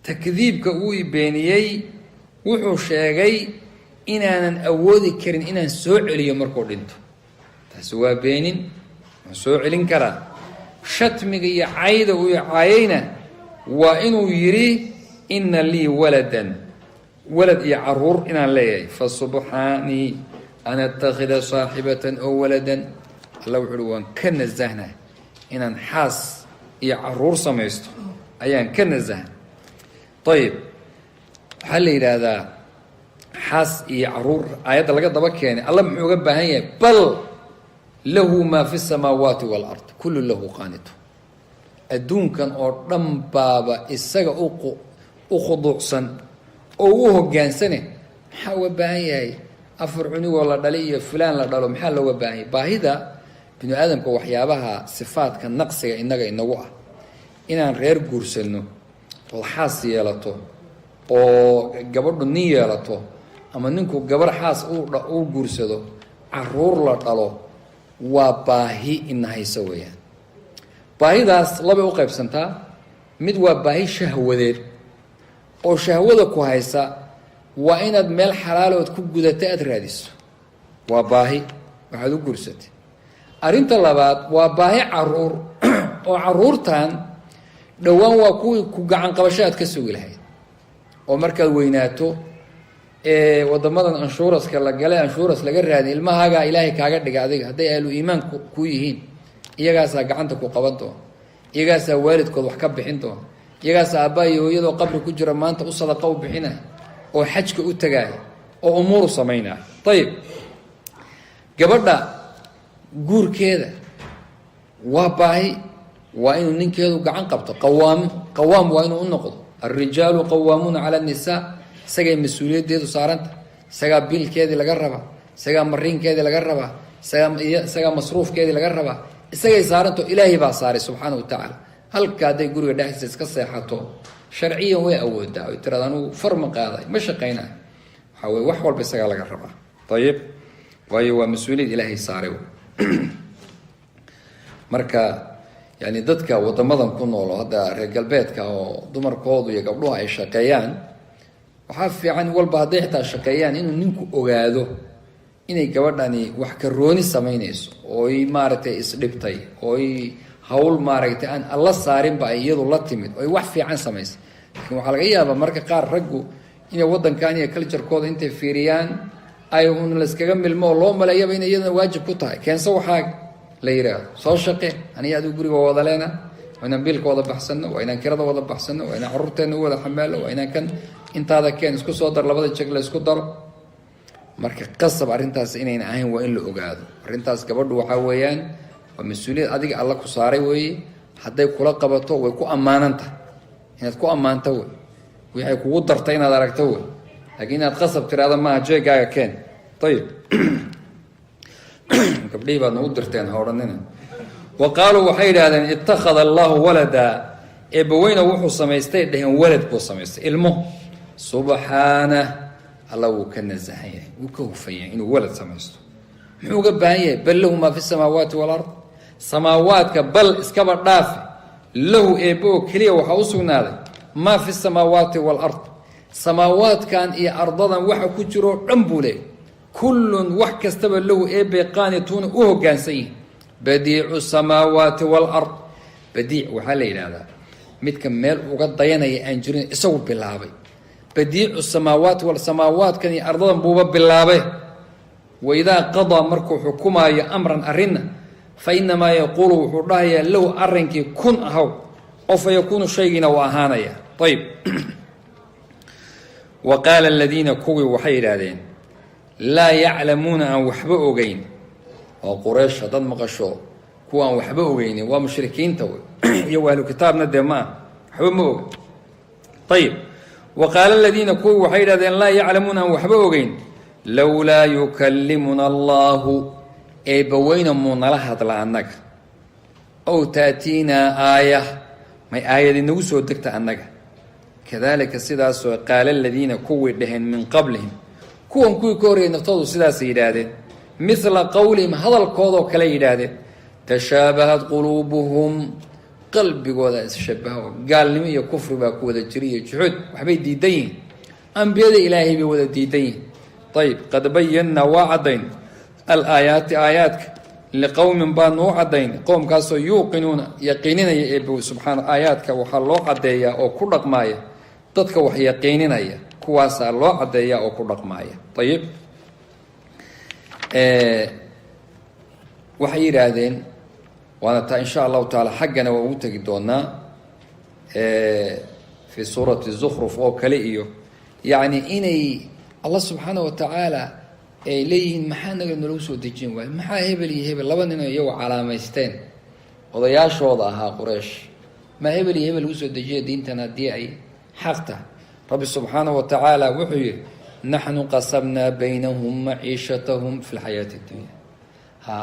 تكذيب كو إبينيي وحو شاقي inaanan awoodi karin inaan soo celiyo markuu dhinto taas waa beenin ma soo celin karaa shatmiga iyo cayda uu caayayna waa inuu yiri inna lii waladan walad iyo caruur inaan leeyahay fa subhani ana attakhidha saahibatan aw waladan Allah wuxuu waan ka nazahna inaan xaas iyo caruur samaysto ayaan ka nazahna طيب hal yiraahdaa حاس يعرور آيات لقى ضبكيني الله محوق بهاي بل له ما في السماوات والأرض كل له قانت الدون كان أردم بابا السجا أخضع سن أوه جان سنة حاول بهاي أفرعني والله دليل فلان لا دلهم حال هو بهاي باهدا بنو آدم كوحيابها صفات كان نقصة إنه وقع إن غير جورسنه الحاس يلته أو جبرد النية يلته ama ninku gabar xaas uu guursado caruur la dhalo waa baahi in hayso weeyaan baahidaas laba u qaybsantaa mid waa baahi shahwadeed oo shahwada ku haysa waa inaad meel xalaalood ku gudata aad raadiso waa baahi waxaad u guursatay arrinta labaad waa baahi caruur oo caruurtan dhowaan waa kuwii ku gacan qabasho aad ka sugi lahayd oo markaad weynaato wadamadan anshuuraska la galay anshuuras laga raadiy ilmahaagaa ilaahay kaaga dhiga adiga hadday ahlu iimaan ku yihiin iyagaasaa gacanta ku qaban doona iyagaasaa waalidkood wax ka bixin doona iyagaasaa aabbaha iyo hooyadoo qabri ku jira maanta u sadaqa u bixinaya oo xajka u tagaaya oo umuuru samaynaya ayib gabadha guurkeeda waa baahi waa inuu ninkeedu gacan qabto qawaam waa inuu u noqdo alrijaalu qawaamuuna cala annisaa isagay mas-uuliyaddeedu saaranta isagaa biilkeedii laga rabaa isagaa mariinkeedii laga rabaa isagaa masruufkeedii laga rabaa isagay saaranto ilaahay baa saaray subxaana wa tacaala halka hadday guriga dhexdiisa iska seexato sharciyan way awoodaa oy tiraada anugu farma qaaday ma shaqaynayo waxaa weye wax walba isagaa laga rabaa ayib waayo waa mas-uuliyad ilaahay saaray marka yani dadka wadamadan ku noolo hadda reer galbeedka oo dumarkoodu iyo gabdhuhu ay shaqeeyaan waxaa fiican walba hadday xitaa shaqeeyaan inuu ninku ogaado inay gabadhani wax karooni samaynayso ooy maaragtay isdhibtay ooy hawl maaragtay aan alla saarinba ay iyadu la timid ooy wax fiican samaysay laakiin waxaa laga yaabaa marka qaar raggu inay waddankan iyo culturekooda intay fiiriyaan ay un layskaga milmo oo loo maleeyaba inay iyadana waajib ku tahay keense waxaa la yidhaahdo soo shaqe aniga adigu guriga wada leena waa inaan biilka wada baxsano waa inaan kirada wada baxsano waa inaan carruurteena u wada xamaalo waa inaan kan intaada keen isku soo dar labada jeg la isku daro marka qasab arrintaas inayna ahayn waa in la ogaado arrintaas gabadhu waxaa weeyaan waa mas-uuliyad adiga alla ku saaray weeye hadday kula qabato way ku ammaanan tahay inaad ku ammaanto wey waxay kugu dartay inaad aragto wey laakiin inaad qasab tiraada maaha jeegaaga keen ayib gabdhihii baad nagu dirteen ha odhanina wa qaaluu waxay yidhahdeen ittakhada allahu walada eebbaweyne wuxuu samaystay dheheen walad buu samaystay ilmo subxaanah alla wuu ka nasahan yahay wuu ka hufan yahay inuu walad samaysto muxuu uga baahan yahay bal lahu maa fi samaawaati walard samaawaadka bal iskaba dhaafe lahu eebbo oo keliya waxaa u sugnaaday maa fi samaawaati walard samaawaadkan iyo ardadan waxa ku jiroo dhan buu leeyay kullun wax kastaba lahu eebbay qaanituuna u hoggaansan yihin badiicu samaawaati walard badiic waxaa la yidhaahdaa midka meel uga dayanaya aan jirin isagu bilaabay badiicu samaawaati samaawaadkan iyo ardadan buuba bilaabay waidaa qadaa markuu xukumaayo amran arrinna fa inamaa yaquulu wuxuu dhahayaa lahu arrinkii kun ahaw oo fa yakuunu shaygiina waa ahaanaya ayib wa qaala aladiina kuwii waxay yidhaahdeen laa yaclamuuna aan waxba ogeyn oo quraysh haddaad maqasho kuwa aan waxba ogeynin waa mushrikiinta wey iyo ahlu kitaabna dee ma ah waxba ma oga ayib wa qaala aladiina kuwii waxay yidhahdeen laa yaclamuuna aan waxba ogeyn lowlaa yukallimuna allahu eebbaweyne muu nala hadla annaga ow taatiinaa aaya may aayad inagu soo degta annaga kadalika sidaasoo qaala aladiina kuwii dhaheen min qablihim kuwan kuwii ka horreeyay naftoodu sidaasay yidhaahdeen midla qowlihim hadalkoodoo kale yidhaahdeen tashaabahad quluubuhum qalbigooda isshabaho gaalnimo iyo kufri baa ku wada jira iyo juxuud waxbay diidan yihiin ambiyada ilaahay bay wada diidan yihiin ayib qad bayannaa waa caddayn alaayaati aayaadka liqowmin baanu u caddayn qowmkaasoo yuuqinuuna yaqiininaya eebbow subxaana aayaadka waxaa loo caddeeyaa oo ku dhaqmaaya dadka wax yaqiininaya kuwaasaa loo caddeeyaa oo ku dhaqmaaya ayib waxay yidhaahdeen waana taa insha allahu tacaala xaggana waa ugu tegi doonaa fii suurati zukhruf oo kale iyo yacni inay allah subxaana wa tacaala ay leeyihiin maxaa naga nalagu soo dejin waayo maxaa hebel iyo hebel laba ninoo iyagoo calaamaysteen odayaashooda ahaa quraysh maa hebel iyo hebel lagu soo dejiya diintan haddii ay xaq tahay rabbi subxaana wa tacaala wuxuu yihi naxnu qasabnaa baynahum maciishatahum fi lxayaati addunya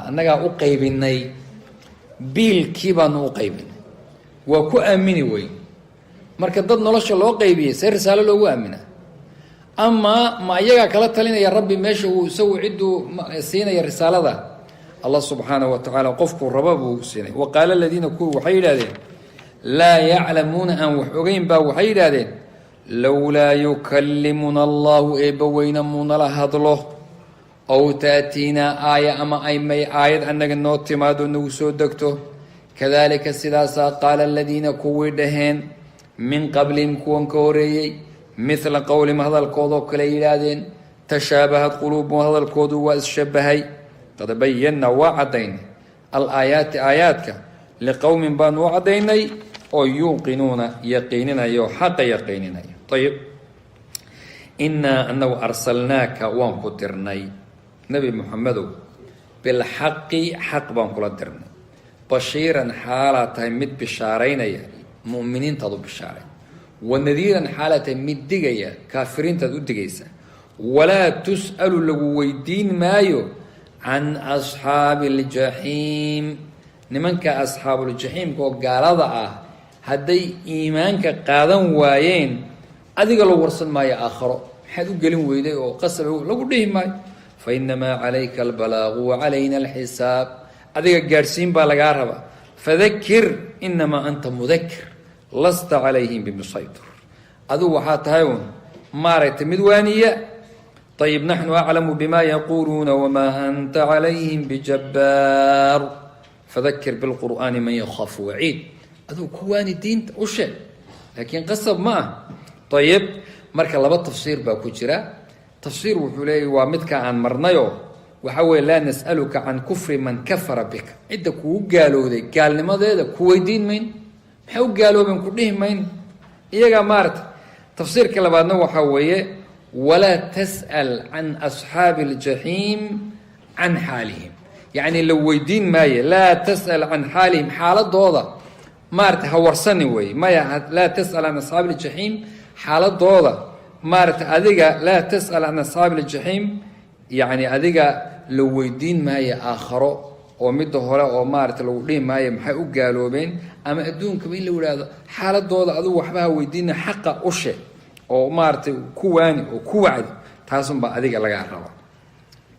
annagaa u qaybinay biilkii baanu u qaybinay waa ku aamini weyn marka dad nolosha loo qaybiyey see risaalo loogu aaminaa amaa ma iyagaa kala talinaya rabbi meesha uu isagu cidduu siinaya risaalada الله سبحانه وتعالى قفك ربابه سنة. وقال الذين كوا وحيد هذين لا يعلمون أن وحوغين با وحيد هذين لولا يكلمنا الله إبوين من الله أو تأتينا آية أما أي مي آية أنك النوت ما دون نوسو دكتو كذلك السلاسة قال الذين كوا دهين من قبلهم كون كوري مثل قولهم هذا الكودو كليلادين تشابهت قلوبهم هذا الكودو واشبهي قد بينا وعدين الآيات آياتك لقوم بان وعديني أو يوقنون يقيننا يو حق يقيننا. طيب إنا أنه أرسلناك وانقدرني نبي محمد بالحق حق بانقدرني بشيرا حالة مد بشارين مؤمنين تضو بشارين ونذيرا حالة مد دقيا كافرين تضو دقيسا ولا تسأل لويدين مايو عن أصحاب الجحيم نمنك أصحاب الجحيم كو قارضة هدي إيمانك قادم وايين أذيك لو ورسل ماي آخر حدو قلن ويدي وقصروا لو قدهم ماي فإنما عليك البلاغ وعلينا الحساب أذيك قارسين بالغاربة فذكر إنما أنت مذكر لست عليهم بمسيطر أذو وحاتهايون مارت مدوانية. طيب نحن أعلم بما يقولون وما أنت عليهم بجبار فذكر بالقرآن من يخاف وعيد أذو كوان الدين أشياء لكن قصب معه. طيب مركا لبا تفسير باكوجرا تفسير وحولي ومدك عن مرنيو وحاول لا نسألك عن كفر من كفر بك عدة كو قالوا ذي قال لماذا هذا كويدين مين محو قالوا من كلهم مين إيجا مارت تفسير كلابا نو حوية ولا تسأل عن أصحاب الجحيم عن حالهم يعني لو ويدين ماي لا تسأل عن حالهم حالة ضوضة مارت هورسني وي ماي لا تسأل عن أصحاب الجحيم حالة ضوضة مارت أذيقا لا تسأل عن أصحاب الجحيم يعني أذيقا لو ويدين ماي آخره ومده هلا ومارت لو ليه ماي محي قالوا بين أما أدون كمين لولاده حالة ضوضة أذو وحبها ويدين حق أشي oo maartay kuwaani oo ku wacdi taasun ba adiga laga rabo.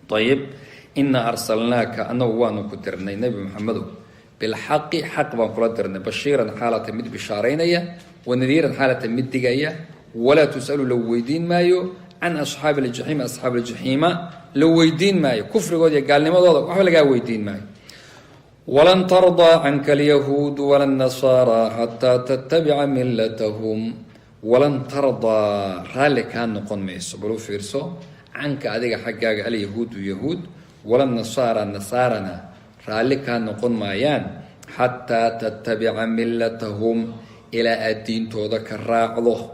طيب إن أرسلناك أنه وانو كدرني نبي محمد بالحق حق بان كلا درنا بشيرا حالة مد بشارينية ونذيرا حالة مد دقاية ولا تسألوا لو ويدين مايو عن أصحاب الجحيم أصحاب الجحيم لو ويدين مايو كفر قد قال لي ما ضوضك وحبا لقا ويدين مايو ولن ترضى عنك اليهود ولا النصارى حتى تتبع ملتهم ولن ترضى رالي كان نقول ميسو بلو فيرسو عنك أديك حقاق اليهود ويهود ولا النصارى رالي كان نقول مايان حتى تتبع ملتهم إلى الدين تودك الراعضه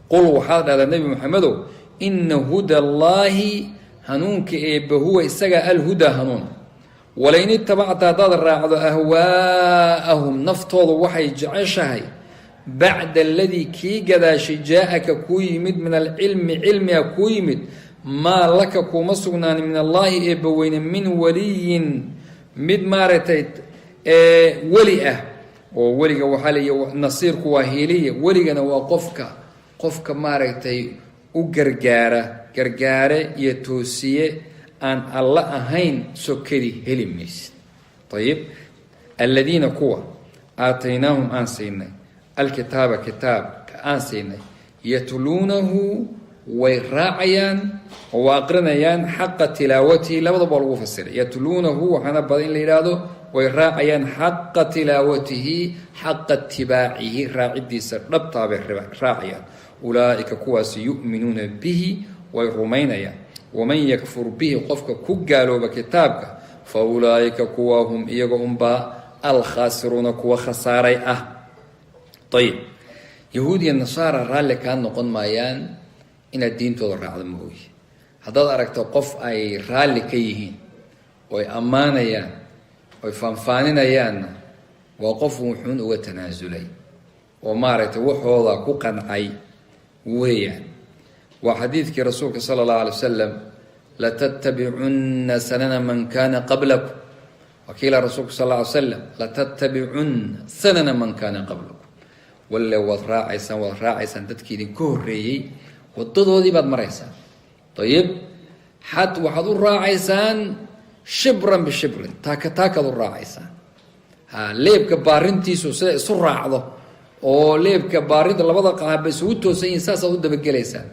قل وحاد هذا النبي محمد إن هدى الله هنونك إيبهو إساق الهدى هنون ولين اتبعت هذا الراعض أهواءهم نفتوض وحي جعشهي بعد الذي كي قداش جاءك كويمد من العلم علم كويمد ما لك كومسغنا من الله إبوين من ولي مد مارتيت ولئه وولي وحالي نصير كواهيلية ولينا وقفك مارتي وقرقارة يتوسية أن الله أهين سكري هلميس. طيب الذين كوا آتيناهم أنسينا الكتاب كتاب كأنسيني يتلونه ويراعيان وأقرنيان حق تلاوته لبض بالغو فسر يتلونه وحنا بدين ليرادو ويراعيان حق تلاوته حق اتباعه راعي سرب تابع راعيان أولئك كواس يؤمنون به ويرمينيا ومن يكفر به قفك كقالوا بكتابك فأولئك كواهم إيقهم با الخاسرون كوا خساري طيب يهودي النصارى رالي كان نقول مايان إن الدين تضر على الموي هذا أركت قف أي رالي كيهين وي أمانيان وي فانفانينيان وقف وحون وتنازلي ومارت وحوضا كقنعي ويان وحديثك رسولك صلى الله عليه وسلم لتتبعن سنن من كان قبلكم وكيل رسولك صلى الله عليه وسلم لتتبعن سنن من كان قبلكم ولا وراعيسان تدكيدي كوريي ودودودي بعد مريسان. طيب حد وحضور راعيسان shibran bishibrin taakadu raacaysaa leebka baarintiisu sida isu raacdo oo leebka baarinta labada qaaba isugu toosan yihiin saasaad u dabagelaysaa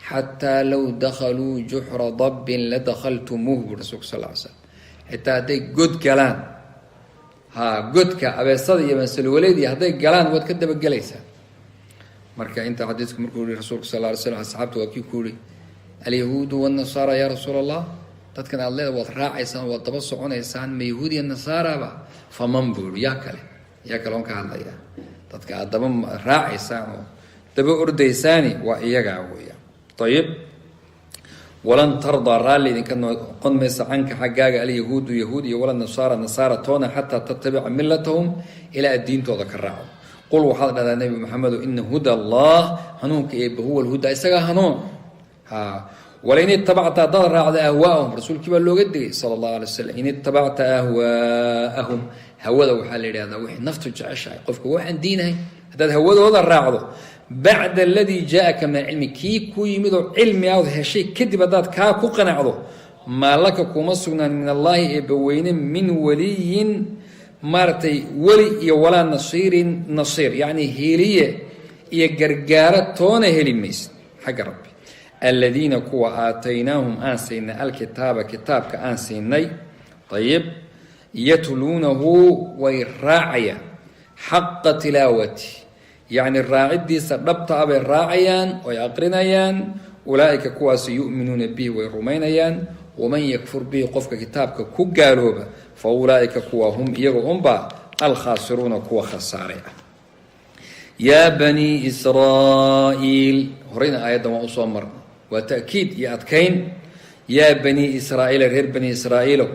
xataa low dakhaluu juxra dabbin la dakhaltumuuh buu rasuulku sal ly slam xitaa hadday god galaan godka abeesada iyo masalwaleedii hadday galaan waad ka dabagelaysaa marka inta xadiidku markuu yihi rasuulku sal ly slam asxaabta waa kii ku yihi alyahuudu wاnnasaara yaa rasuul allah dadkan aad leeda waad raacaysaan waad daba soconaysaan ma yahuud iyo nasaaraba faman buu yihi yaa kale on ka hadlayaa dadka aad daba raacaysaan oo daba ordaysaani waa iyagaa weya ayib walan tardaa raalli idinka noqon maysa canka xaggaaga alyahuudu yahuud iyo wala nasaara toona xataa tattabica milatahum ilaa aad diintooda ka raaco qul waxaad dhahdaa nebi maxamedo ina huda allah hanuunka eebba huwa lhuda isagaa hanuun walain itabacta haddaad raacda ahwaahum rasuulkii baa looga digay sala allahu alay wasalam in itabacta ahwaahum hawada waxaa la yidhahdaa wixii naftu jeceshahay qofka waxaan diinahay haddaad hawadooda raacdo bacda aladii jaa-aka min alcilmi kii ku yimid oo cilmi aad heshay kadib haddaad kaa ku qanacdo maa laka kuma sugnaan min allaahi eebbaweyne min waliyin maaragtay weli iyo walaa nasiir yacni heliye iyo gargaaro toona heli maysa xagga rabbi aladiina kuwa aataynaahum aan siinay alkitaaba kitaabka aan siinay ayib yatluunahu way raacayaan xaqa tilaawati yacni raacidiisa dhabta a bay raacayaan oy aqrinayaan ulaa'ika kuwaasi yu'minuuna bihi way rumaynayaan waman yakfur bihi qofka kitaabka ku gaalooba fa ulaa'ika kuwa hum iyaga unbaa alkhaasiruuna kuwa khasaaray ah yaa banii israa'iil horeyna aayaddan waan usoo marna waa ta'kiid iyo adkayn yaa banii israa'iila reer bani israa'iilow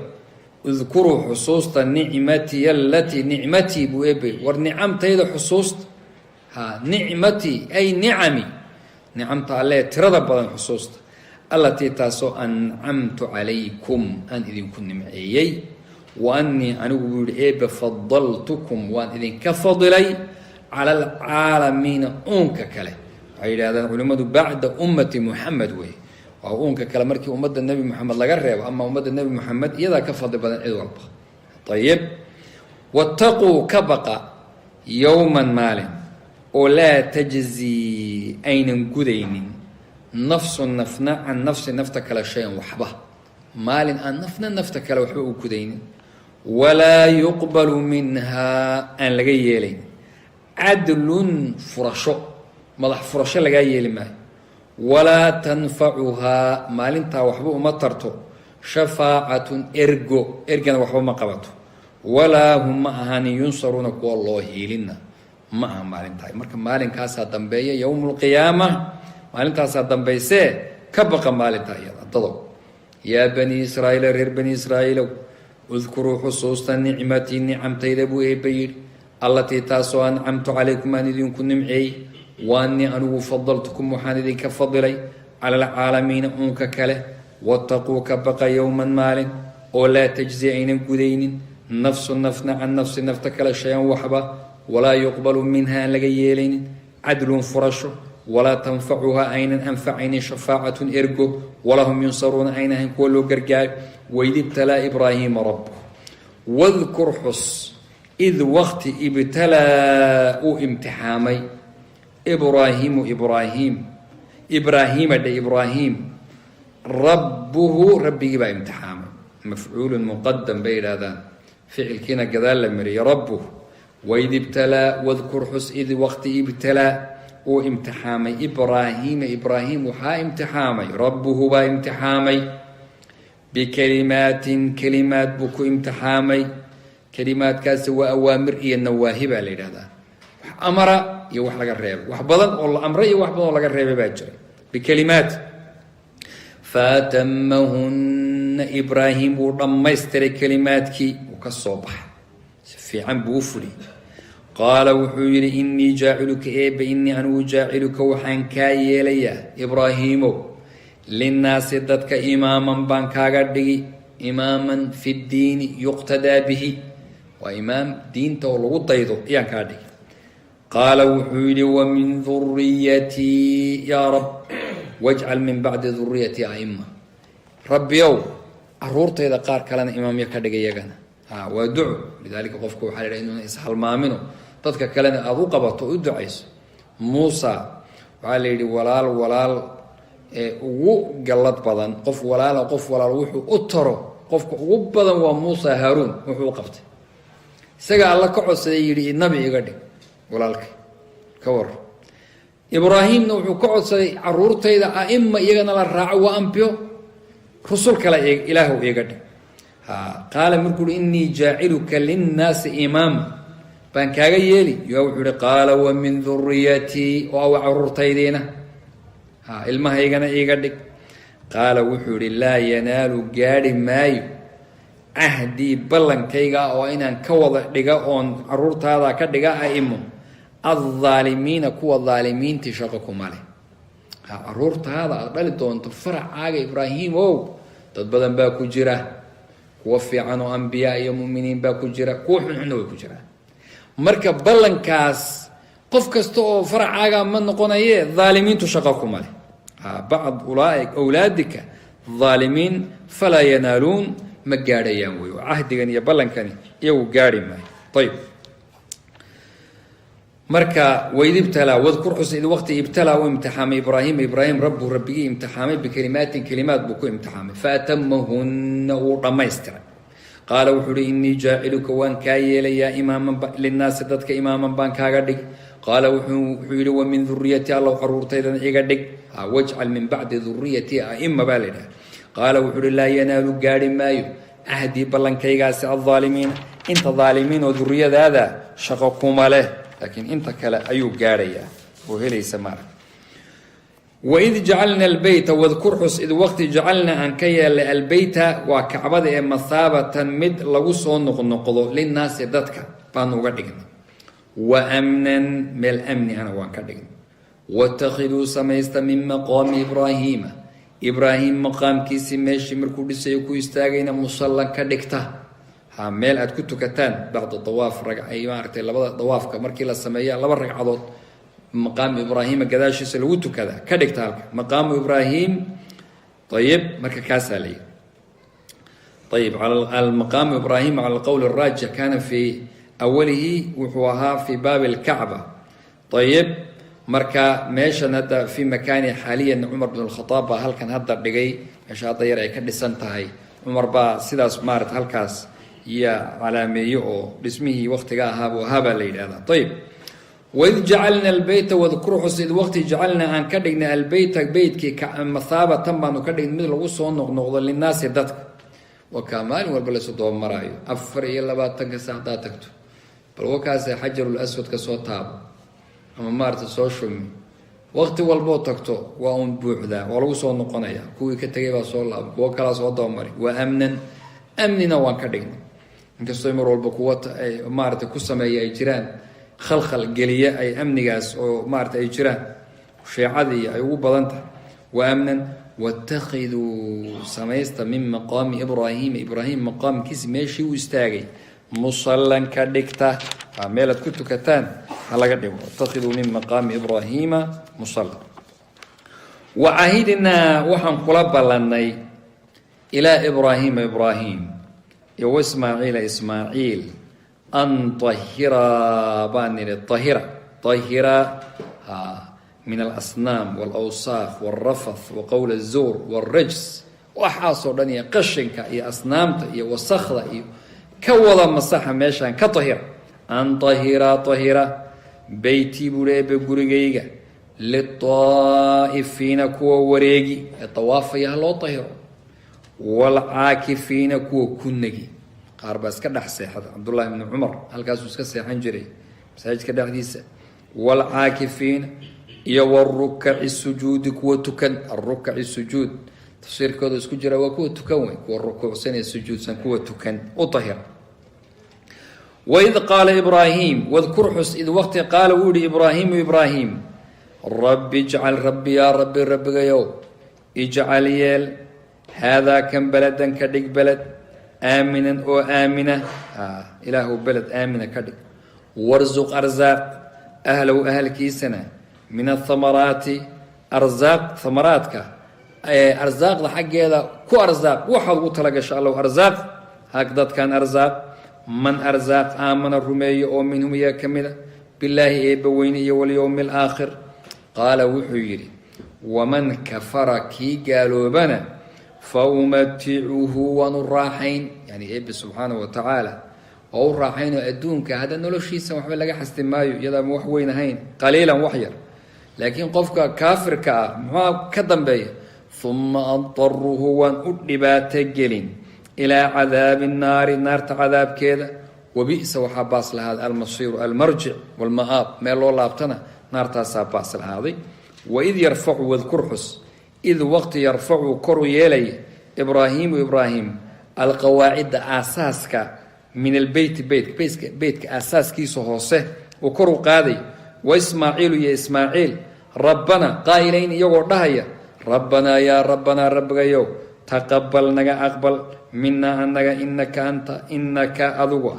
udkuruu xusuusta nicmatiya alatii nicmatii buu eebay war nicamtayda xusuusta nicmatii ay nicami nicamta allee tirada badan xusuusta allatii taasoo ancamtu calaykum aan idinku nimceeyey wa annii anigu buu yihi eebbe fadaltukum waan idinka fadilay cala alcaalamiina uunka kale waxay yidhahdaan culimmadu bacda ummati muxamed wey waa uunka kale markii ummadda nebi moxamed laga reebo ama ummadda nebi moxamed iyadaa ka fadli badan cid walba ayib wattaquu ka baqa yowman maalin oo laa tajzii aynan gudaynin nafsu nafna can nafsi nafta kale shay-an waxba maalin aan nafna nafta kale waxba u gudaynin walaa yuqbalu minhaa aan laga yeelayn cadlun furasho madax furasho lagaa yeeli maayo walaa tanfacuhaa maalintaa waxba uma tarto shafaacatun ergana waxba ma qabato walaa hum ma ahani yunsaruuna kuwa loo hiilinna ma aha maalintahay marka maalinkaasaa dambeeya yowmu lqiyaama maalintaasaa dambaysee ka baqa maalintaa iyada dadow yaa banii israa'iila reer bani israa'iilow udkuruu xusuusta nicmatii nicamtayda buu eebba yidhi allatii taasoo ancamtu calaykum aan idinku nimceeyey waanii anigu fadaltukum waxaan idinka fadilay cala alcaalamiina uunka kale wattaquu ka baqa yowman maalin oo laa tajzi aynan gudaynin nafsu nafna can nafsi nafta kale shay-an waxba walaa yuqbalu minha aan laga yeelaynin cadlun furasho walaa tanfacuhaa aynan anfacaynin shafaacatun ergo walaa hum yunsaruuna ayna ahayn kuwa loo gargaaro waid ibtalaa ibraahiima rabbuh wadkur xus id waqti ibtalaa uu imtixaamay ibraahiimu ibraahiima dhe ibraahim rabbuhu rabbigii baa imtixaamay mafcuulun muqadam bay yidhaahdaan ficilkiina gadaal la mariyay rabbuh waid ibtalaa wadkur xus id waqti ibtalaa uu imtixaamay ibraahiima ibraahim waxaa imtixaamay rabbuhu baa imtixaamay bikalimaatin kalimaad buu ku imtixaamay kalimaadkaasi waa awaamir iyo nawaahi baa la yidhahdaa wax amara iyo wax laga reebay wax badan oo la amray iyo wax badan oo laga reebay baa jira bikalimaat faatamahunna ibraahim wuu dhammaystiray kalimaadkii uu ka soo baxay si fiican buu u fuliyey qaala wuxuu yidhi innii jaaciluka eebbe innii anigu jaaciluka waxaan kaa yeelayaa ibraahiimow linnaasi dadka imaaman baan kaaga dhigi imaaman fi ddiini yuqtadaa bihi waa imaam diinta oo lagu daydo ayaan kaa dhigi qaala wuxuu yidhi wamin duriyatii yaa rab wajcal min bacdi duriyatii aima rabbiyow caruurtayda qaar kalena imaamyo ka dhigay iyagana waa duco lidaalika qofku waxaa la yidhaha inuuna ishalmaamino dadka kalena aada u qabato o u ducayso muusa waxaa la yidhi walaal ugu gallad badan qof walaal wuxuu u taro qofka ugu badan waa muusa haaruun wuxuu u qabtay isaga alla ka codsaday yidhi nabi iga dhig walaalkay ka war ibraahimna wuxuu ka codsaday caruurtayda a'ima iyagana la raaco waa ambiyo rusul kale ilaahu iga dhig qaala markuu uhi innii jaaciluka linnaasi imaama baan kaaga yeeli yaa wuxuu ihi qaala wa min duriyatii oo awa caruurtaydiina ilmahaygana iiga dhig qaala wuxuu yihi laa yanaalu gaadhi maayo cahdii ballankayga oo inaan ka wada dhiga oon caruurtaada ka dhiga a'imo aldaalimiina kuwa daalimiintii shaqo kuma leh caruurtaada aada dhali doonto faracaaga ibraahim ow dad badan baa ku jira kuwa fiican oo ambiyaa iyo mu'miniin baa ku jira kuwa xunxunna way ku jiraan marka ballankaas qof kasta oo faracaaga ma noqonaye daalimiintu shaqo kuma leh bacd awlaadika daalimiin falaa yanaaluun ma gaadhayaan wey cahdigan iyo ballankani iyagu gaadhi maayo ayb marka waid ibtalaa wadkur xus id waqti ibtalaa u imtixaamay ibraahim rabbu rabbigii imtixaamay bikalimaatin kalimaad buu ku imtixaamay faatamahunna wuu dhammaystiray qaala wuxuu uhi innii jaaciluka waan kaa yeelayaa imaaman linnaasi dadka imaaman baan kaaga dhig qaala wuxuu yidhi wa min duriyati allow caruurtaydana iga dhig wajcal min bacdi duriyati a'ima baa la yidhaha qaala wuxuu uhi laa yanaalu gaadhi maayo cahdii ballankaygaasi aldaalimiina inta daalimiin oo duriyadaada shaqo kuma leh laakiin inta kale ayuu gaadhayaa oo helaysa maarag waid jacalna albeyta wadkur xus id waqti jacalna aan ka yeelnay albeyta waa kacbada ee mathaabatan mid lagu soo noqnoqdo linnaasi dadka baanu uga dhignay wa amnan meel amni ana waan ka dhignay watakhiduu samaysta min maqaami ibraahiima ibraahim maqaamkiisii meeshii markuu dhisayo ku istaagayna musallan ka dhigta meel aad ku tukataan bacda dawaaf maaragtay labada dawaafka markii la sameeya 2 ragcadood maqaamu ibraahima gadaashiisa lagu tukada ka dhigta halka maqaamu ibraahim ayib marka kaasaa layihi ayib maqaamu ibraahim cala alqowl araajix kana fi awalihi wuxuu ahaa fi baabi alkacba ayib marka meeshan hadda fi makaani xaaliyan cumar bn alkhataab baa halkan hadda dhigay meesha hadda yar ay ka dhisan tahay cumar baa sidaas maarata halkaas iyo calaameeyo oo dhismihii waqtiga ahaabuu ahaabaa la yidhahdaa ayib waid jacalna albeyta wadkur xus id waqti jacalna aan ka dhignay albeyta beytkii mathaabatan baanu ka dhignay mid lagu soo noqnoqdo linnaasi dadka wakaa maalin walba laysu dabamaraayo 24 saac haddaad tagto bal wakaasee xajarul aswad ka soo taabo ama maarata soo shumi waqti walboo tagto waa uun buuxdaa waa lagu soo noqonaya kuwii ka tegay baa soo laaba kuwo kalaa soo dabamari waa amnina waan ka dhignay inkastoo mar walba kuwa maarata ku sameeya ay jiraan khalkhal geliya ay amnigaas oo maarata ay jiraan sheecadii ay ugu badan tahay wa amnan watakhiduu samaysta min maqaami ibraahim maqaamkiisi meeshii u istaagay musallan ka dhigta meel aad ku tukataan ha laga dhigo watakhiduu min maqaami ibraahiima musalla wa cahidnaa waxaan kula ballannay ilaa ibraahiima ibraahim iyo waismaaciila ismaaciil an طahiraa baan nidhi طahira min alasnaam wاlawsaaq wاlrafath waqowl الzuur wاlrajs waxaasoo dhan iyo qashinka iyo asnaamta iyo wasakda iyo ka wada masaxa meeshaan ka طahira an طahira beytii buu eebe gurigayga liلطaa'ifiina kuwa wareegi ee tawaafaya ha loo طahiro waalcaakifiina kuwa ku negi qaar baa iska dhex seexada cabdullaahi bni cumar halkaasuu iska seexan jiray masaajidka dhexdiisa waalcaakifiina iyo warukaci sujuudi kuwa tukan arukaci sujuud tafsiirkooda isku jira waa kuwa tukan wey kuwa rukuucsan ee sujuudsan kuwa tukan u tahira waid qaala ibraahim wadkur xus id waqti qaala wuu yihi ibraahimu ibraahim rabbi ijcal rabbi yaa rabbi rabbigayow ijcal yeel haadaa kan beladan ka dhig beled aaminan oo aamina ilaahu beled aamina ka dhig warsuq arsaaq ahlow ahalkiisana min athamaraati arsaaq thamaraadka arsaaqda xaggeeda ku arsaaq waxaad ugu talagasha allow arsaaq hag dadkan arsaaq man arsaaq aamana rumeeyo oo minhum iyaga ka mida bilaahi eebba weyne iyo walyowmi alaakhir qaala wuxuu yidhi waman kafara kii gaaloobana fa umaticuhu waanu raaxayn yani eebbe subxaanahu watacaala oo u raaxaynoo adduunka hadda noloshiisa waxba laga xasti maayo iyadaama wax weyn ahayn qaliilan wax yar laakiin qofka kaafirka ah muxuu ka dambeeya uma addaruhu waan u dhibaato gelin ilaa cadaabi nnaari naarta cadaabkeeda wabi'sa waxaa baas lahaaday almasiiru almarjic walma'aab meel loo laabtana naartaasaa baas lahaaday waid yarfacu wadkur xus id waqti yarfacu koru yeelaya ibraahiimu ibraahim alqawaacida aasaaska min albeyti beytka aasaaskiisa hoose uu kor u qaaday wa ismaaciilu iyo ismaaciil rabbana qaa'ilayn iyagoo dhahaya rabbanaa yaa rabbanaa rabbigayow taqabal naga aqbal minaa anaga inaka adigu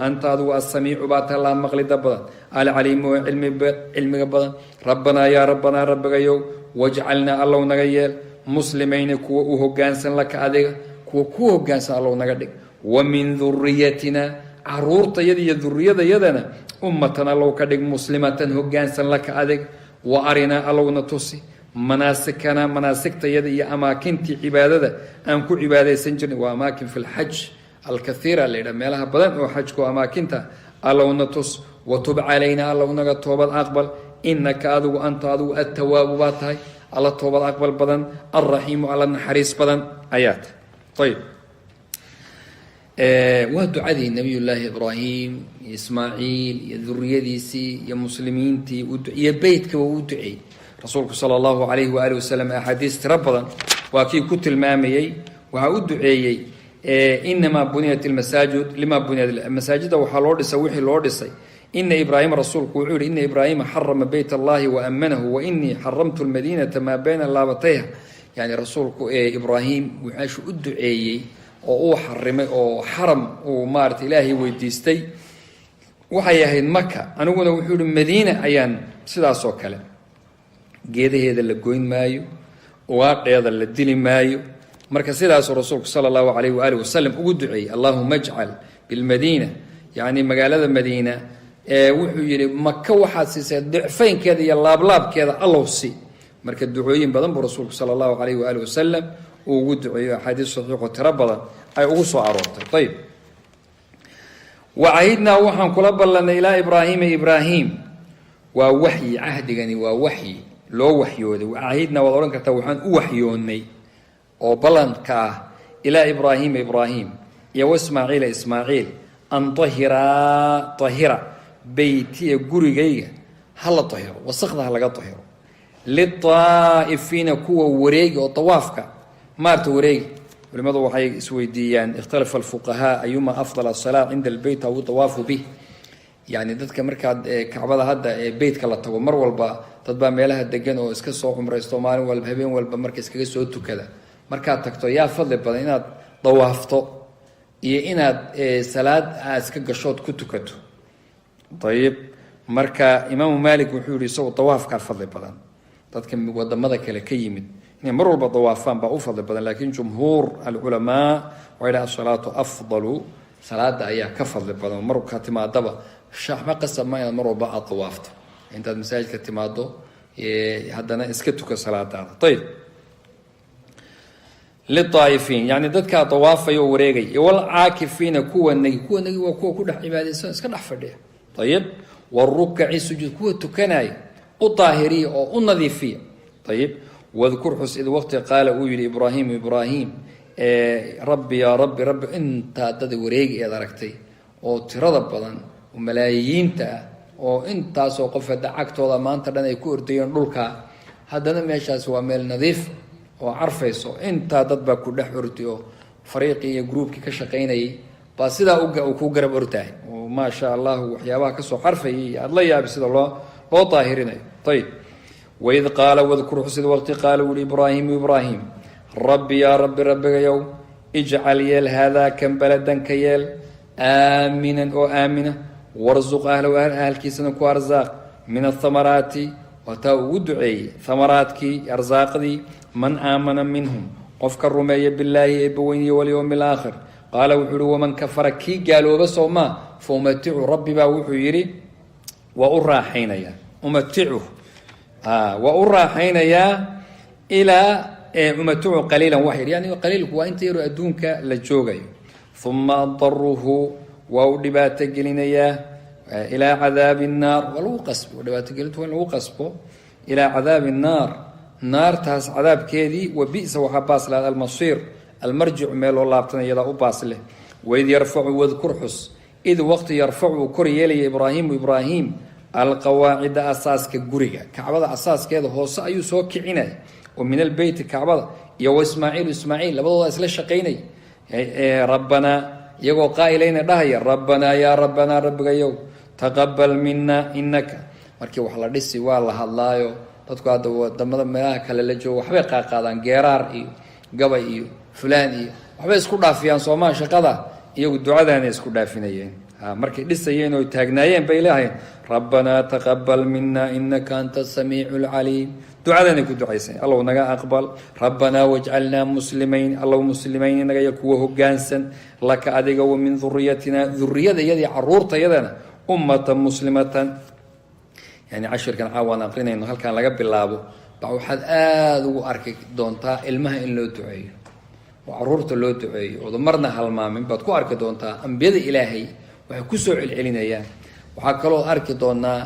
asamiicu baa talaa maqlida badan alcaliimu oo cilmiga badan rabbanaa yaa rabbanaa rabbigayow wajcalnaa allow naga yeel muslimayna kuwa u hogaansan laka adiga kuwa ku hogaansan allow naga dhig wa min duriyatina caruurtayada iyo duriyadayadana ummatan allow ka dhig muslimatan hogaansan laka adig wa arinaa allowna tusi manaasikana manaasigtayada iyo amaakintii cibaadada aan ku cibaadaysan jirnay waa amaakin fi lxaj alkaiira laydhaha meelaha badan oo xajku amaakinta allowna tus watub calayna allow naga toobad aqbal inaka adigu anta adigu attawaabu baa tahay alla toobad aqbal badan alraxiimu alla naxariis badan ayaa tahay ayib waa ducadii nabiyullaahi ibraahim iyo ismaaciil iyo duriyadiisii iyo muslimiintii iyo beytkaba u duceeyey rasuulku sala allahu calayhi waaalih wasalam axaadiis tiro badan waa kii ku tilmaamayey waxaa u duceeyey inamaa buniyat ilmasaajid limaa buniyat masaajida waxaa loo dhisay wixii loo dhisay ina ibraahima rasuulku wuxuu yihi ina ibraahima xarama beyt allahi waamanahu wainii xaramtu lmadiinata maa bayna laabatayha yani rasuulku ibraahim waxaashu u duceeyey oo uu xarimay oo xaram uu maarata ilaahay weydiistay waxay ahayd maka aniguna wuxuu yihi madiina ayaan sidaasoo kale geedaheeda la goyn maayo ugaadheeda la dili maayo marka sidaasuu rasuulku sala allahu calayh waaalih wasalam ugu duceeyey allahuma ajcal bilmadiina yacni magaalada madiina wuxuu yidhi maka waxaad siisay dicfaynkeeda iyo laablaabkeeda allow si marka ducooyin badan buu rasuulku sala allahu calayh waaalih wasalam uu ugu duceeyo axaadiis saxiixoo tiro badan ay ugu soo aroortay ayib wacahidnaa waxaan kula ballanay ilaa ibraahiima ibraahim waa waxyi cahdigani waa waxyi loo waxyooday wacahidnaa waad odhan kartaa waxaan u waxyoonnay oo ballanka ah ilaa ibraahiima ibraahim iyo waismaaciila ismaaciil an tahira beytiya gurigayga hala tahiro wasakda ha laga tahiro litaa'ifiina kuwa wareegi oo tawaafka maarta wareegi culimadu waxay isweydiiyaan ikhtalafa alfuqahaa ayuma afdal asalaa cinda albeyt aw tawaafu bih yani dadka markaad kacbada hadda beytka la tago mar walba dad baa meelaha degan oo iska soo cumraysto maalin walba habeen walba marka iskaga soo tukada markaad tagto yaa fadli badan inaad dawaafto iyo inaad salaad aad iska gashood ku tukato ayib marka imaamu maalik wuxuu yihi isagoo dawaafkaa fadli badan dadka wadamada kale ka yimid inay mar walba dawaafaan baa u fadli badan laakiin jumhuur alculamaa waxay dhaha asalaatu afdalu salaada ayaa ka fadli badan markaa timaadaba shaxma qasab ma inaad mar walba aad dawaafto intaad masaajidka timaado haddana iska tuka salaadaada ayib liaa'ifiin yani dadkaa dawaafaya oo wareegay walcaakifiina kuwanagi waa kuwa ku dhex cibaadaysan iska dhex fadhiya ayib warukaci sujuud kuwa tukanaya u daahiriya oo u nadiifiya ayib wadkur xus id waqti qaala uu yihi ibraahimu ibraahim rabbi yaa rabbi rabbi intaa dada wareegi eed aragtay oo tirada badan oo malaayiinta ah oo intaasoo qof hadda cagtooda maanta dhan ay ku ordayeen dhulka haddana meeshaas waa meel nadiif oo carfayso intaa dad baa ku dhex ordi oo fariiqii iyo gruubkii ka shaqaynayay baa sidaa uu ku garab ortahay oo maasha allahu waxyaabaha kasoo carfayay aada la yaabi sida loo daahirinayo ayib waid qaala wadkur xusid waqti qaala wuhi ibraahimu ibraahim rabbi yaa rabbi rabbigayow ijcal yeel haadaa kan baladan ka yeel aaminan oo aamina warsuq ahlahu ahalkiisana ku arsaaq min athamaraati wataa ugu duceeyey thamaraadkii arsaaqdii man aamana minhum qofka rumeeya billaahi eebbaweyniyo walyowmi alaakhir qaala wuxuu yihi waman kafara kii gaalooba soomaa fa umaticu rabbi baa wuxuu yidhi waa u raaxaynayaa umaticu waa u raaxaynayaa ilaa umaticu qaliilan wax yar yani qaliilku waa inta yaroo adduunka la joogayo uma adaruhu waa u dhibaato gelinayaa ilaa cadaabi nnaar waa lagu qasbo dhibaatogelintu waa in lagu qasbo ilaa cadaabi nnaar naartaas cadaabkeedii wa bisa waxaa baas laha almasiir almarjicu meel loo laabtana iyadaa u baas leh waid yarfacu wadkur xus id waqti yarfacu uu kor yeelaya ibraahimu ibraahim alqawaacida asaaska guriga kacbada asaaskeeda hoose ayuu soo kicinaya oo min albeyti kacbada iyo waismaaciilu ismaaciil labadooda isla shaqaynay rabbanaa iyagoo qaa'ilayna dhahaya rabbanaa yaa rabbanaa rabbigayow taqabal mina inaka markii wax la dhisi waa la hadlaayo dadku hadda wadamada meelaha kale la joogo waxbay qaaqaadaan geeraar iyo gabay iyo fulaan iyo waxbay isku dhaafiyaan soomaa shaqada iyagu ducadaana isku dhaafinayeen markay dhisayeen oo taagnaayeen bay leehayn rabbanaa taqabal mina inaka anta samiicu lcaliim ducadaanay ku ducaysan allow naga aqbal rabbanaa wajcalnaa muslimiin allow muslimiin inagaya kuwa hogaansan laka adiga wa min duriyatina duriyada iyadii caruurtayadana ummatan muslimatan yani cashirkan caawaan aqrinayno halkaan laga bilaabo baa waxaad aada ugu arki doontaa ilmaha in loo duceeyo oo caruurta loo duceeyo ooda marna halmaamin baad ku arki doontaa ambiyada ilaahay waxay kusoo celcelinayaan waxaa kaloo arki doonaa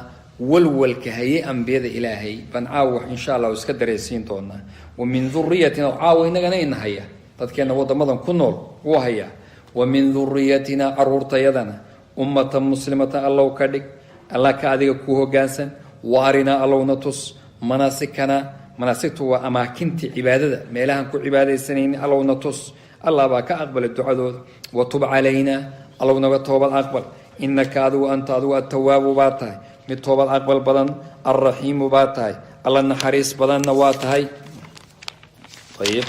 walwalka haye ambiyada ilaahay baan caawa insha allah iska dareysiin doonaa wa min duriyatina caawa inagana ina haya dadkeena wadamadan ku nool wuu hayaa wa min duriyatina caruurtayadana ummatan muslimatan allow ka dhig alla ka adiga ku hogaansan waarinaa allowna tus manaasikana manaasigtu waa amaakintii cibaadada meelahaan ku cibaadaysanayni allowna tus allah baa ka aqbalay ducadooda watub calaynaa allow naga toobad aqbal inaka adigu anta adigu atawaabu baa tahay mid toobad aqbal badan alraxiimu baa tahay alla naxariis badanna waa tahay ayib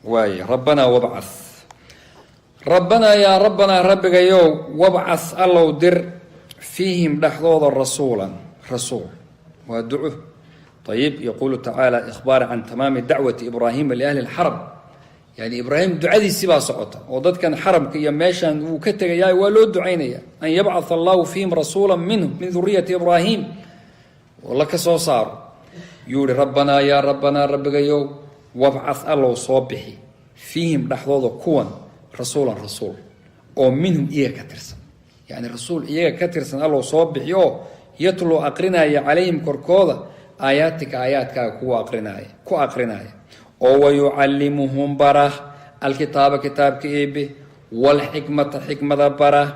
waay rabbanaa wabcah rabbanaa yaa rabbanaa rabbigayow wabcah allow dir fiihim dhexdooda rasuulan rasuul waa duco ayib yaquulu tacaala ikhbaara can tamaami dacwati ibraahima liahli lxaram yani ibraahim ducadiisii baa socota oo dadkan xaramka iyo meeshaan wuu ka tegayaa waa loo ducaynaya an yabcah allahu fiihim rasuula minhum min duriyati ibraahim oo la ka soo saaro yuu ihi rabbanaa yaa rabbanaa rabbigayow wabcah allow soo bixi fiihim dhexdooda kuwan rasuulan rasuul oo minhum iyaga ka tirsan yani rasuul iyaga ka tirsan allow soo bixi oo yatluu aqrinaya calayhim korkooda aayaatika aayaadkaaga ku aqrinaya oo wayucallimuhum barah alkitaaba kitaabka eebe walxikmata xikmada barah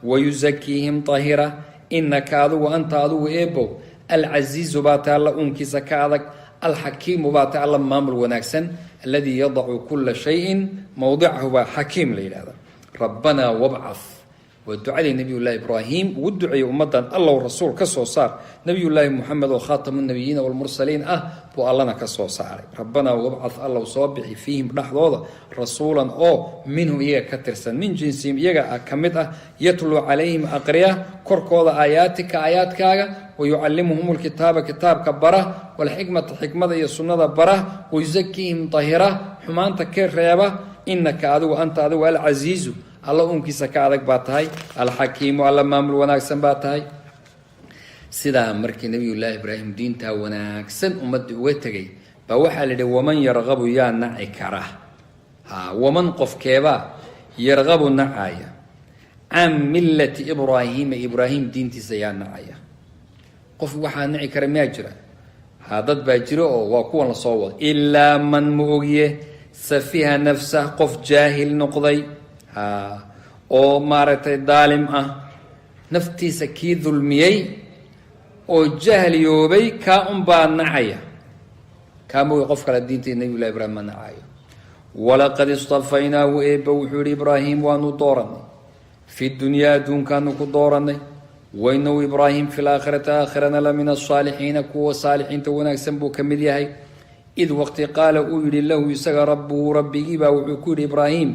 wayusakiihim tahira inaka adigu anta adigu eebow alcasiizu baa ta alla uunkiisa ka adag alxakiimu baa ta alla maamul wanaagsan alladii yadacu kula shayin mowdicahu baa xakiim la yidhahda rabbanaa wabcah waa ducadii nabiyullaahi ibraahim ugu duceeyey ummadan allow rasuul ka soo saar nabiyullaahi moxamed oo khaatamu nabiyiina walmursaliin ah buu allana ka soo saaray rabbanaa wabcah allow soo bixi fiihim dhexdooda rasuulan oo minhum iyaga ka tirsan min jinsihim iyaga ka mid ah yatluu calayhim aqriya korkooda aayaatika aayaadkaaga wayucallimuhum lkitaaba kitaabka bara walxikmata xikmada iyo sunnada bara wayusakiihim tahira xumaanta ka reeba inaka adigu anta adigu alcasiizu alla uunkiisa ka adag baa tahay alxakiimu alla maamul wanaagsan baa tahay sidaa markii nabiyullaahi ibraahim diintaa wanaagsan ummadii uga tegay baa waxaa la yidhi waman yarqabu yaa naci kara waman qofkeebaa yarqabu nacaya can millati ibraahiima ibraahim diintiisa yaa nacaya qof waxaa naci kara miyaa jira dad baa jiro oo waa kuwan lasoo wado ilaa man ma ogye safiha nafsah qof jaahil noqday oo maaragtay daalim ah naftiisa kii dulmiyey oo jahliyoobay kaa unbaa nacaya kaa mogi qof kale diintii nabiyullahi ibraahim ma nacayo walaqad istafaynaahu eebba wuxuu yihi ibraahim waanu dooranay fi dunyaa adduunkaanu ku dooranay waynahu ibraahim fi laakhirati aakhirana la min asaalixiina kuwa saalixiinta wanaagsan buu ka mid yahay id waqti qaala uu yidhi lahu isaga rabbuhu rabbigiibaa wuxuu ku yidhi ibraahim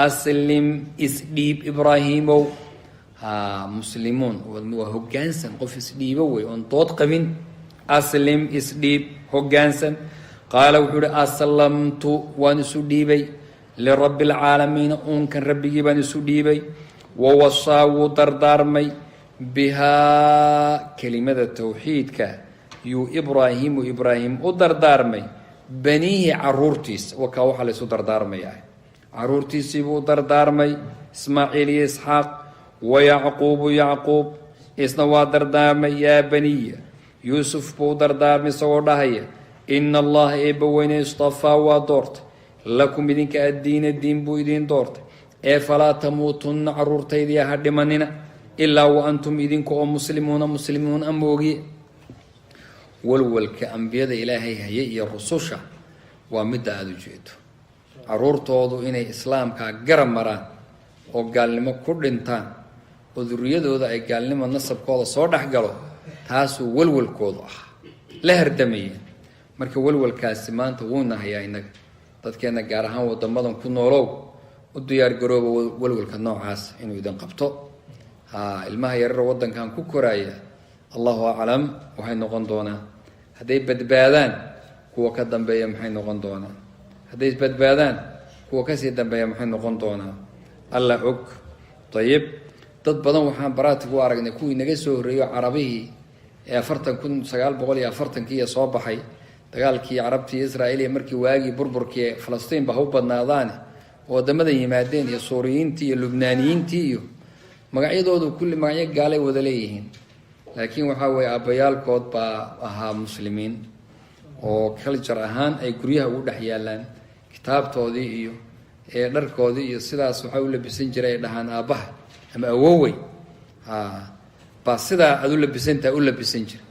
aslim isdhiib ibraahiimow مسلمون وهجانسا قف إسديبوي أنطوط قبين أسلم إسديب هجانسا قال وحول أسلمت ونسديبي لرب العالمين أنكن ربي بنسديبي ووصاو دردارمي بها كلمة التوحيد يو إبراهيم ودردارمي بنيه عرورتيس وكاوحة لسو دردارمي عرورتيس يبو دردارمي إسماعيل إسحاق ويعقوب إسنوا دردارمي يا بني يوسف بو دردارمي صور إن الله إبوين اصطفى ودورت لكم بدينك الدين بو إدين دورت فلا تموتن عرورتي دي هاد مننا إلا وأنتم إدينكو مسلمون أموغي والولك أنبياء إلهي هي الرسوشة ومدى هذا جيتو عرورتوضو إني إسلام كاقرم مران وقال لما كل انتان وذريادو ذا قال لما نصب كوضا صورح قالو تاسو والول كوضا لهر دميين marka walwalkaasi maanta wuu nahayaa inaga dadkeena gaar ahaan wadamadan ku noolow u diyaar garooba walwalka noocaas inuu idin qabto ilmaha yarar wadankan ku koraya Allahu a'lam waxay noqon doonaa haday badbaadaan kuwa ka dambeeya maxay noqon doonaa haday badbaadaan kuwa ka sii dambeeya maxay noqon doonaa alla og tayib dad badan waxaan baraatigu aragnay kuwii naga soo horeeyo Carabihii ee 1940 soo baxay dagaalkii carabtii Israa'iil markii waagi burburkii Falastiin ba u badnaadaan wadamada yimaadeen iyo Suuriyiintii iyo Lubnaaniyiintii iyo magacyadoodu kulli magacyo gaalay wada leeyihiin laakiin waxa way abayaalkood ba ahaa muslimiin oo culture ahaan ay guryaha u dhax yaalaan kitaabtoodii iyo dharkoodii iyo sidaas waxa uu labisan jiray dhahan aabaha ama awoway ba sida adu labisantaa u labisan jiray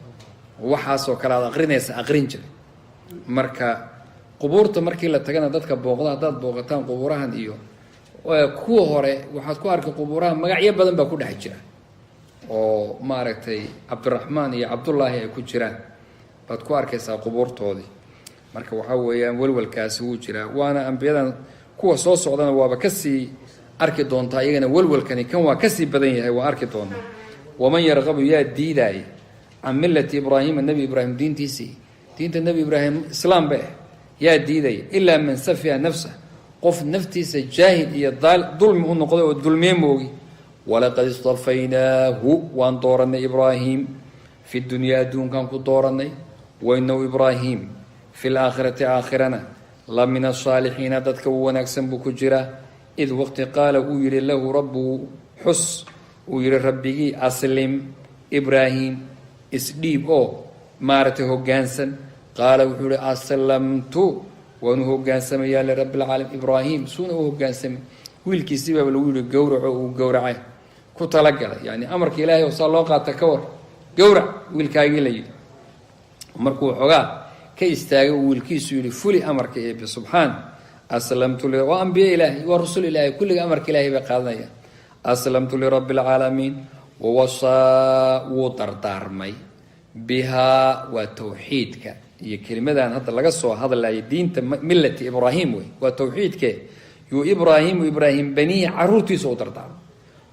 waxaas oo kala aqrin jiray marka qubuurta markii la tagana dadka booqda dad booqataan qubuurahan iyo kuwa hore waxaad ku arkay qubuuraha magacyo badan baa ku dhex jira oo maaragtay Cabdiraxmaan iyo Cabdullaahi ay ku jiraan baad ku arkaysaa qubuurtoodii marka waxa weeyaan walwalkaasi uu jira waana anbiyadan kuwa soo socdana waaba ka sii arki doontaa iyagana walwalkani kan waa ka sii badan yahay waa arki doonaa waman yarqabu yaa diidaay عن ملة إبراهيم النبي إبراهيم دين النبي إبراهيم إسلام به يا ديدي إلا من سفيها نفسه قف نفتي سجاهد يضال ظلم النقضاء والظلمين موغي ولقد اصطفيناه وان طورنا إبراهيم في الدنيا دون كان طورنا وإنه إبراهيم في الآخرة آخرنا لمن الصالحين تتكون أكسن بكجرة إذ وقت قال أوير له ربه حس أوير ربه أسلم إبراهيم إسديب مارته جانسن قال وحول أسلمت وأنه جانسن يا لرب العالم إبراهيم سونه جانسن ويلكي سبب الويل جورع وجورعه كتلقى يعني أمرك إلهي وصلى الله تكور جورع ويلكاي لي أمرك وحقا كيستاج ويلكي سيولي فلي أمرك إيه سبحان أسلمت له وأنبياء إلهي ورسول إلهي كل أمرك إلهي بقاضي أسلمت لرب العالمين ووصى وتردارمي بها وتوحيدك هي كلمة هذا لقصوا هذا اللي دين ملة إبراهيم وتوحيدك يو إبراهيم بني عروتي صوت دردار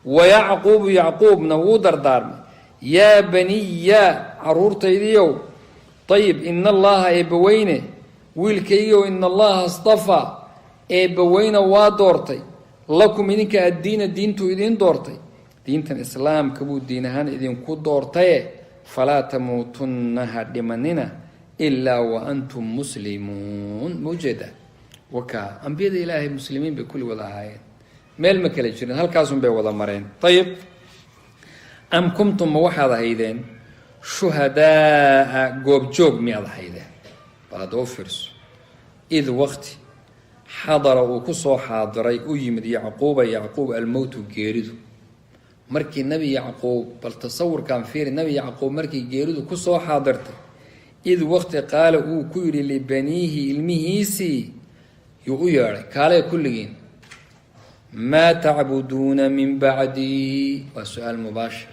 ويعقوب نو دردارمي يا بني يا عرورتي ديو طيب إن الله إبوينه ويلكيو إن الله اصطفى إبوين وادورتي لكم إنك الدين تو إدين دورتي دين الإسلام كبو دينهان إذن كدورتي فلا تموتنها دمننا إلا وأنتم مسلمون موجودة وكا أنبياء إلهي مسلمين بكل وضعين ميل مكلا جرين هل كاسم بوضع مرين طيب أم كنتم موحد هيدين شهداء قوب جوب ميض هيدين بعد أوفرس إذ وقت حضر وكسو حاضري أيمد يعقوب الموت جيرده markii nabi yaqoob bal tasawur kan fiir nabi yaqoob markii geeridu ku soo xaadirtay id waqti qaal uu ku yiri li banihi ilmihiisi yu yaray kale kulligiin ma ta'buduna min ba'di wa su'al mubashir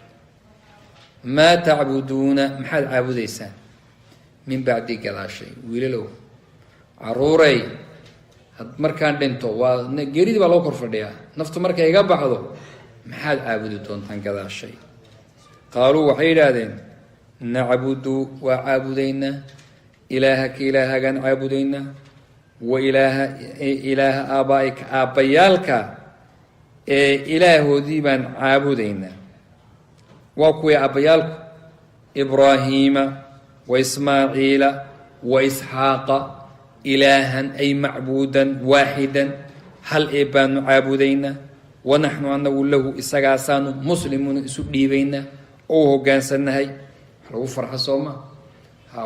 ma ta'buduna mahad aabudaysan min ba'di gadaashay wiilalow aruuray had markaan dhinto waa geeridu baa loo kor fadhiyaa naftu markay iga baxdo maxaad caabudi doontaan gadaashay qaaluu waxay yidhaahdeen nacbudu waa caabudaynaa ilaahaka ilaahagaan caabudaynaa wa ilaaha aabaa'ika aabbayaalka ee ilaahoodii baan caabudaynaa waa kuwii aabbayaalku ibraahiima wa ismaaciila wa isxaaqa ilaahan ay macbuudan waaxidan hal ee baanu caabudaynaa wanaxnu anagu lahu isagaasaanu muslimuuna isu dhiibaynaa oo u hoggaansannahay wax lagu farxo soo maa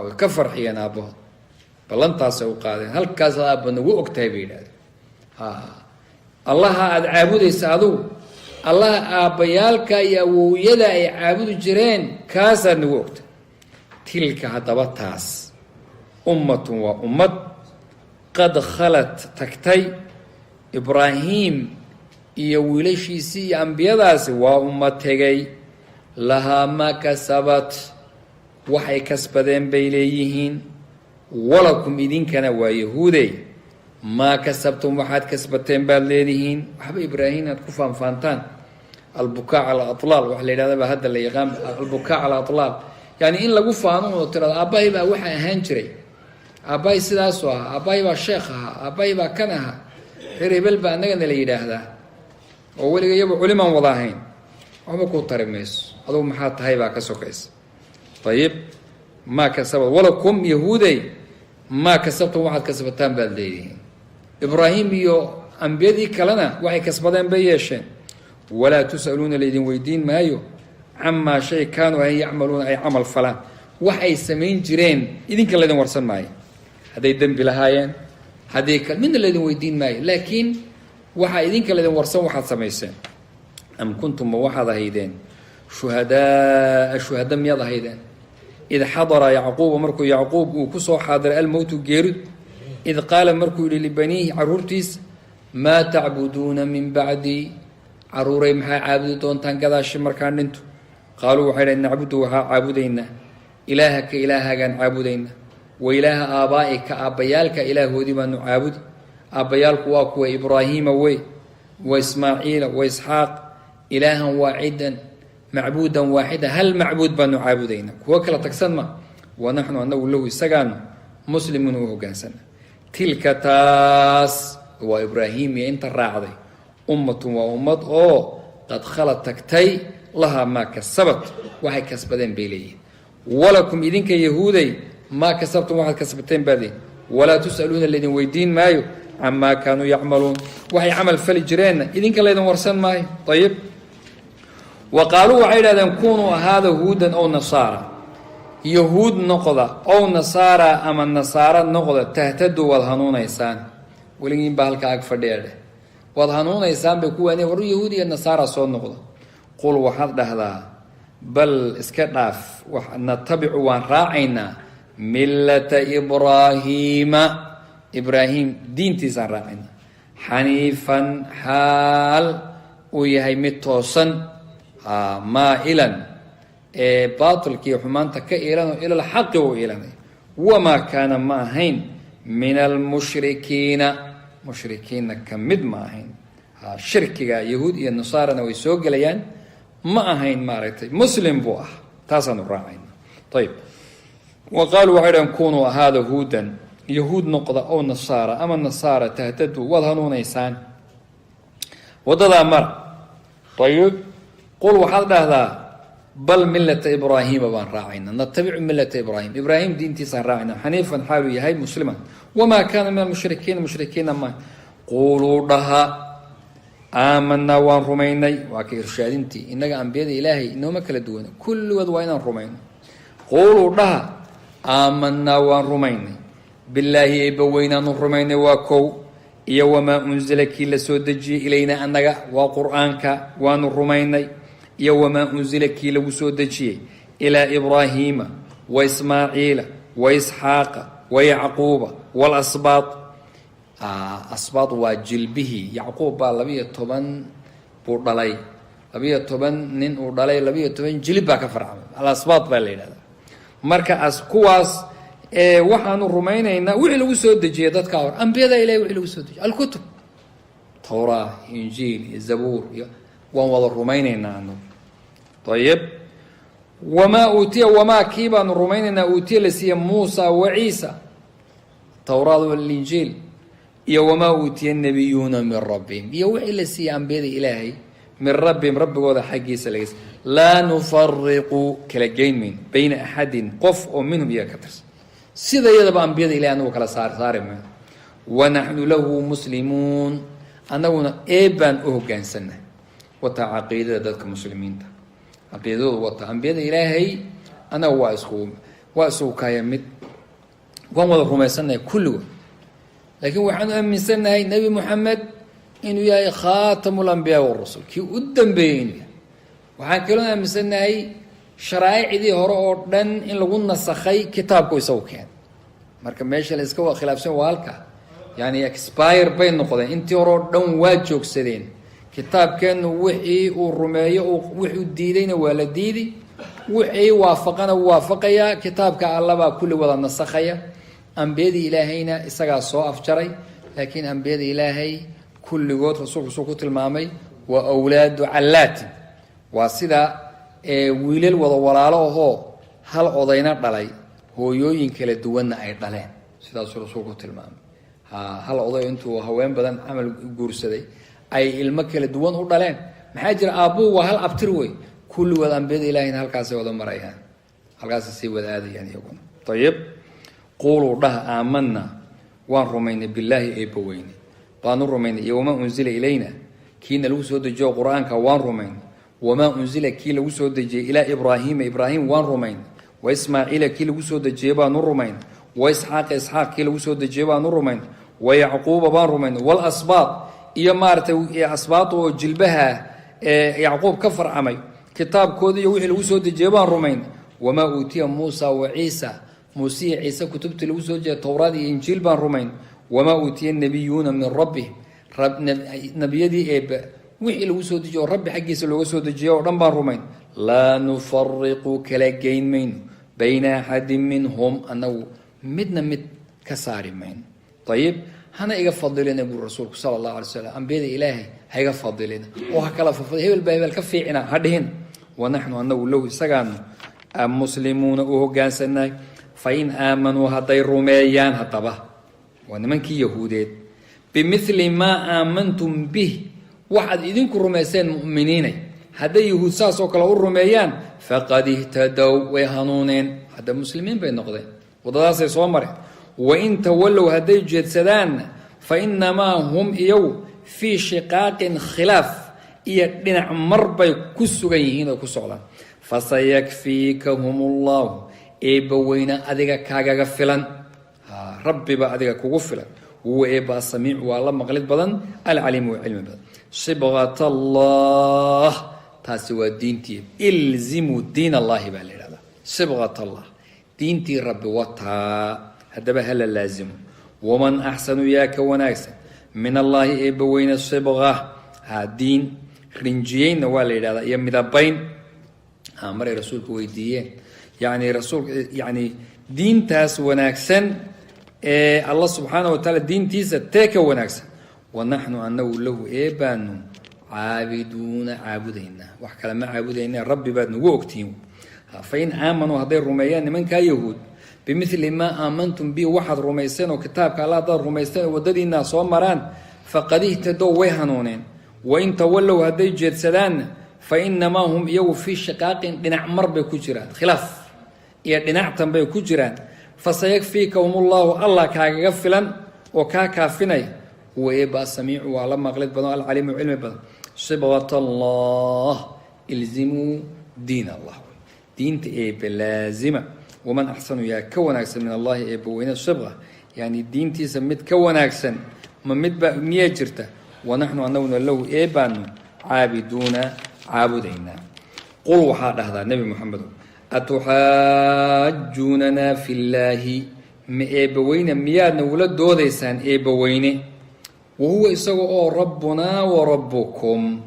way ka farxiyeen aabbahood ballantaasay u qaadeen halkaasaad aabba nagu ogtahay bay yidhahdeen allaha aada caabudaysa adugu allaha aabbayaalka iyo awowyada ay caabudi jireen kaasaad nagu ogtahay tilka haddaba taas ummatun waa ummad qad khalad tagtay ibraahiim iyo wiilashiisii iyo ambiyadaasi waa ummad tegay lahaa maa kasabat waxay kasbadeen bay leeyihiin walakum idinkana waa yahuudey maa kasabtum waxaad kasbateen baad leedihiin waxba ibraahiim aad ku faanfaantaan albukaa cala alaal waxa la yidhahda baa hadda la yaqaan albukaa cala alaal yani in lagu faano oo tirado aabbahay baa waxaa ahaan jiray aabbahay sidaasoo ahaa aabbahay baa sheekh ahaa aabbahay baa kan ahaa reer hebel baa annagana la yidhaahdaa oo weliga iyaba culimaan wada ahayn waxba kuu tari mayso adugu maxaa tahay baa ka sokaysa ayib maa kasabad walakum yahuudey maa kasabtum waxaad kasbataan baad leedihiin ibraahim iyo ambiyadii kalena waxay kasbadeen bay yeesheen walaa tus'aluuna laydin weydiin maayo camaa shay kaanuu an yacmaluuna ay camal falaan waxay samayn jireen idinka laydin warsan maayo hadday dembi lahaayeen hadday midna laydin weydiin maayo laakiin waxaa idinka laydin warsan waxaad samayseen am kuntum ma waxaad ahaydeen shuhada miyaad ahaydeen id xadara yacquuba markuu yacquub uu ku soo xaadiray almowtu geerid id qaala markuu yihi libaniihi caruurtiisa maa tacbuduuna min bacdii caruuray maxaa caabudi doontaan gadaashi markaan dhinto qaaluu waxay dhaheen nacbudu waxaa caabudaynaa ilaahaka ilaahagaan caabudaynaa wa ilaaha aabaa'ika aabbayaalka ilaahoodii baanu caabudi aabbayaalku waa kuwa ibraahiima wey wa ismaaciila wa isxaaq ilaahan waaxidan macbuudan waaxida hal macbuud baanu caabudaynaa kuwo kala tagsan ma wanaxnu anagu lahu isagaanu muslimuun u hoggaansana tilka taas waa ibraahiim iyo inta raacday ummatun waa ummad oo qad khalad tagtay lahaa maa kasabat waxay kasbadeen bay leeyihin walakum idinka yahuuday maa kasabtum waxaad kasbateen baad leeyihin walaa tus'aluuna laydin weydiin maayo camaa kaanuu yacmaluun waxay camal fali jireenna idinka laydin warsan maayo ayib wa qaaluu waxay idhahdeen kunuu ahaada huudan ow nasaara yahuud noqda ow nasaara ama nasaara noqda tahtadu waad hanuunaysaan weligiin baa halkaa ag fadhiya dheh waad hanuunaysaan bay ku waaneen war yahuud iyo nasaara soo noqda qul waxaad dhahdaa bal iska dhaaf natabicu waan raacaynaa millata ibraahiima ibraahim diintiisaan raacaynaa xaniifan xaal uu yahay mid toosan maa'ilan ee baatilkiiyo xumaanta ka iilanoo ilal xaqi u iilanay wamaa kaana ma ahayn min almushrikiina mushrikiinna ka mid ma ahayn shirkiga yahuud iyo nasaarana way soo gelayaan ma ahayn maaragtay muslim buu ah taasaanu raacayna ayib wa qaaluu waxay dhahen kunuu ahaada huudan yahuud noqda ow nasaara ama nasaara tahtadu waad hanuunaysaan waddadaa mara ayib qul waxaad dhahdaa bal millata ibraahiima baan raacayna natabicu millata ibraahim ibraahim diintiisaan raacayna xaniifan xaaluu yahay musliman wamaa kaana min almushrikiina mushrikiina ma quuluu dhaha aamanaa waan rumaynay waa ka irshaadintii innaga ambiyada ilaahay inooma kala duwana kulligood waa inaan rumayno quuluu dhaha aamanaa waan rumaynay bilaahi eebba weynaanu rumaynay waa kow iyo wamaa unzila kii la soo dejiyey ilayna annaga waa qur-aanka waanu rumaynay iyo wamaa unzila kii lagu soo dejiyey ilaa ibraahiima wa ismaaciila wa isxaaqa wa yacquuba waalasbaad asbaad waa jilbihii yacquub baa 12 buu dhalay 12 nin uu dhalay 12 jilib baa ka farcamay alasbaad baa la yidhahdaa marka kuwaas waxaanu rumaynaynaa wixii lagu soo dejiyey dadka ambiyada ilahay wixii lagu soo dejiyey alkutub tawraa injiil iyo zabuur iyo وان الروميننا عنه. طيب وما أوتي وما كيبا الروميننا أوتي لسي موسى وعيسى التوراة والإنجيل وما أوتي النبيون من ربهم يوحي لسي أنبياء إلهي من ربهم رب وذا حقي سليس لا نفرق كلاجين من بين أحد قف منهم يا كترس سيدا يدب أنبياء إلهي أنه كلا صار منه ونحن له مسلمون أنه إيبان أهجان سنة وتعقيدة ذلك مسلمين عقيدة وتأنبياء إلهي أنا وأسخو كايمت وأمضى سنة كله لكن وحنا أمن سنة نبي محمد إنه يا خاتم الأنبياء والرسل كي قدام بيني وحنا كلنا أمن سنة شرائع دي هراء إن لقولنا سخي كتاب كويسو كان مركب ماشي الإسكوا خلاف سن والكا يعني اكسباير بين نقطة انت هراء دون واجوك سدين كتاب كان وحي والرماية وحي الديدين ولا ديدي وحي وافقنا ووافقيا كتاب كالله كل وضع نسخيا أنبياء إلهينا إسقى صوف جري لكن أنبياء إلهي كل قوت رسول سقوط المامي وأولاد علات وصدا ويل وضوراله هو هل عضينا دلي هو ينكل الدوان أي دلين سدا سقوط المامي هل عضي أنتوا هوين بدن عمل جورسدي أي المكل الدوان هو دلين محاجر أبوه وهل أبتروي كل وضع أنبياء إلهينا هل كاسي وضع مريان هل كاسي سوى هذه يعني يكون طيب قولوا له آمنا وان رمينا بالله إبوين قانون رمينا وما أنزل إلينا كينا لو سود جو قرآن كوان رمينا وما أنزل كي لو سود إلى إبراهيم وان رمينا وإسماعيل كي لو سود جيبا نور رمينا وإسحاق كي لو سود جيبا نور رمينا ويعقوب بان رمينا والأسباط إيا مارت أسباط وجلبها يعقوب كفر عمي كتاب كودي يوحي لو سود جيبا رمينا وما أوتي موسى وعيسى موسى عيسى كتبت الوسوجة توراة إنجيل بان رومين وما أوتي النبيون من ربهم رب نبي دي إب وحي الوسوجة رب حقي الوسوجة ورم بان رومين لا نفرق كلاجين من بين أحد منهم أنه مدنا كسار من طيب هنا إيجا فضلنا أبو الرسول صلى الله عليه وسلم أنبياء إلهي هيجا فضلنا وهكذا فضل الباب الكفي عنا هدهن ونحن أنه لو سجان مسلمون وهجان سناي فإن آمنوا هذي الروميان هطبه ونمنك يهودين بمثل ما آمنتم به واحد إذنكم روميسين مؤمنين هذا يهود ساس وكلا الروميان فقد اهتدوا ويهنونين هذا مسلمين بين نقطين وده سيصومر وإن تولوا هذي جدسدان فإنما هم يو في شقاق خلاف إيدنا مربى كسوغيهين وكسوغلان فسيكفيكهم الله إيبوينا أديك كاغا فلان ربي با أديك كوغو فلان هو إيبا السميع والله مغلط بدن العليم والعلم بدن صبغة الله تاسوى دينتي إلزموا دين الله بالي هذا صبغة الله دينتي ربي وطها هذا بهلا لازم ومن أحسن ياك وناكسن من الله إيبوينا الصبغة ها دين رنجيين والي هذا يمدبين مري رسولك ويديين يعني رسول يعني دين تاس وناكسن الله سبحانه وتعالى دين تيس تاك وناكسن ونحن أنه له إيبان عابدين وحكى لما عابدين رب باد نوكتين فإن آمنوا هذي الرميان من كيهود بمثل ما آمنتم به واحد رميسان وكتابك الله دار رميسان وددي الناس ومران فقد اهتدوا ويهنونين وإن تولوا هذي جدسدان فإنما هم يو في شقاق دنع مربى كجران خلاف دنعتم بي كجران فسيكفيكهم الله كاغفلا وكاكافني هو إيبا السميع وعلى مغلط بدن العليم وعلم بدن صبغة الله إلزموا دين الله دين إيبا لازمة ومن أحسن يا كون أحسن من الله إيبا وين الصبغة يعني الدين تسمت كون أحسن من مدبا ميجرته ونحن أنه له إيبان عابدين قل وحاد هذا النبي محمد أتحاجوننا في الله إيبوين ميادنا ولد دوديسان إيبوين وهو يسوى ربنا وربكم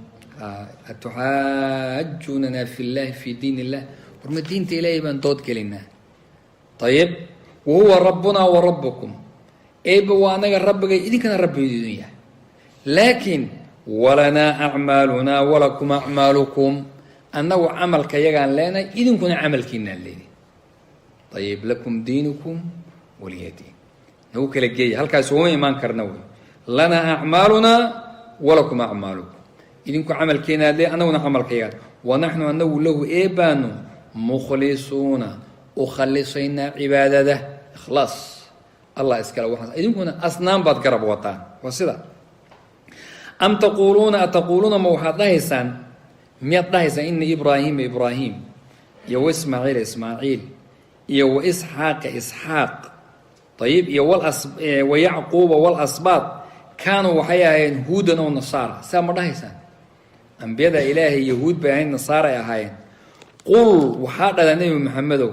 أتحاجوننا في الله في دين الله ورما دين إلهي بان دود كلنا طيب وهو ربنا وربكم إيبوانا ربك إذن كان ربي الدنيا لكن ولنا أعمالنا ولكم أعمالكم أنه عمل كيغان لنا إذن كنا عمل كنا لنا طيب لكم دينكم ولي دين هو كلا جاي هل كاسوي ما انكرنوي لنا أعمالنا ولكم أعمالكم إذن كنا عمل كنا لنا أنه عمل كيغان ونحن أنه له إيبان مخلصون أخلصينا عبادته إخلاص الله إسكال وحنا إذن كنا أصنام بعد قرب وطان وصدا أم تقولون أتقولون موحد دهسان ميت دهسان إن إبراهيم يو إسماعيل يو إسحاق طيب ويعقوب والأسباط كانوا وحياهين هودا ونصارى سامر دهسان أنبياء إلهي يهود بهين نصارى يهين قل وحاقة النبي محمد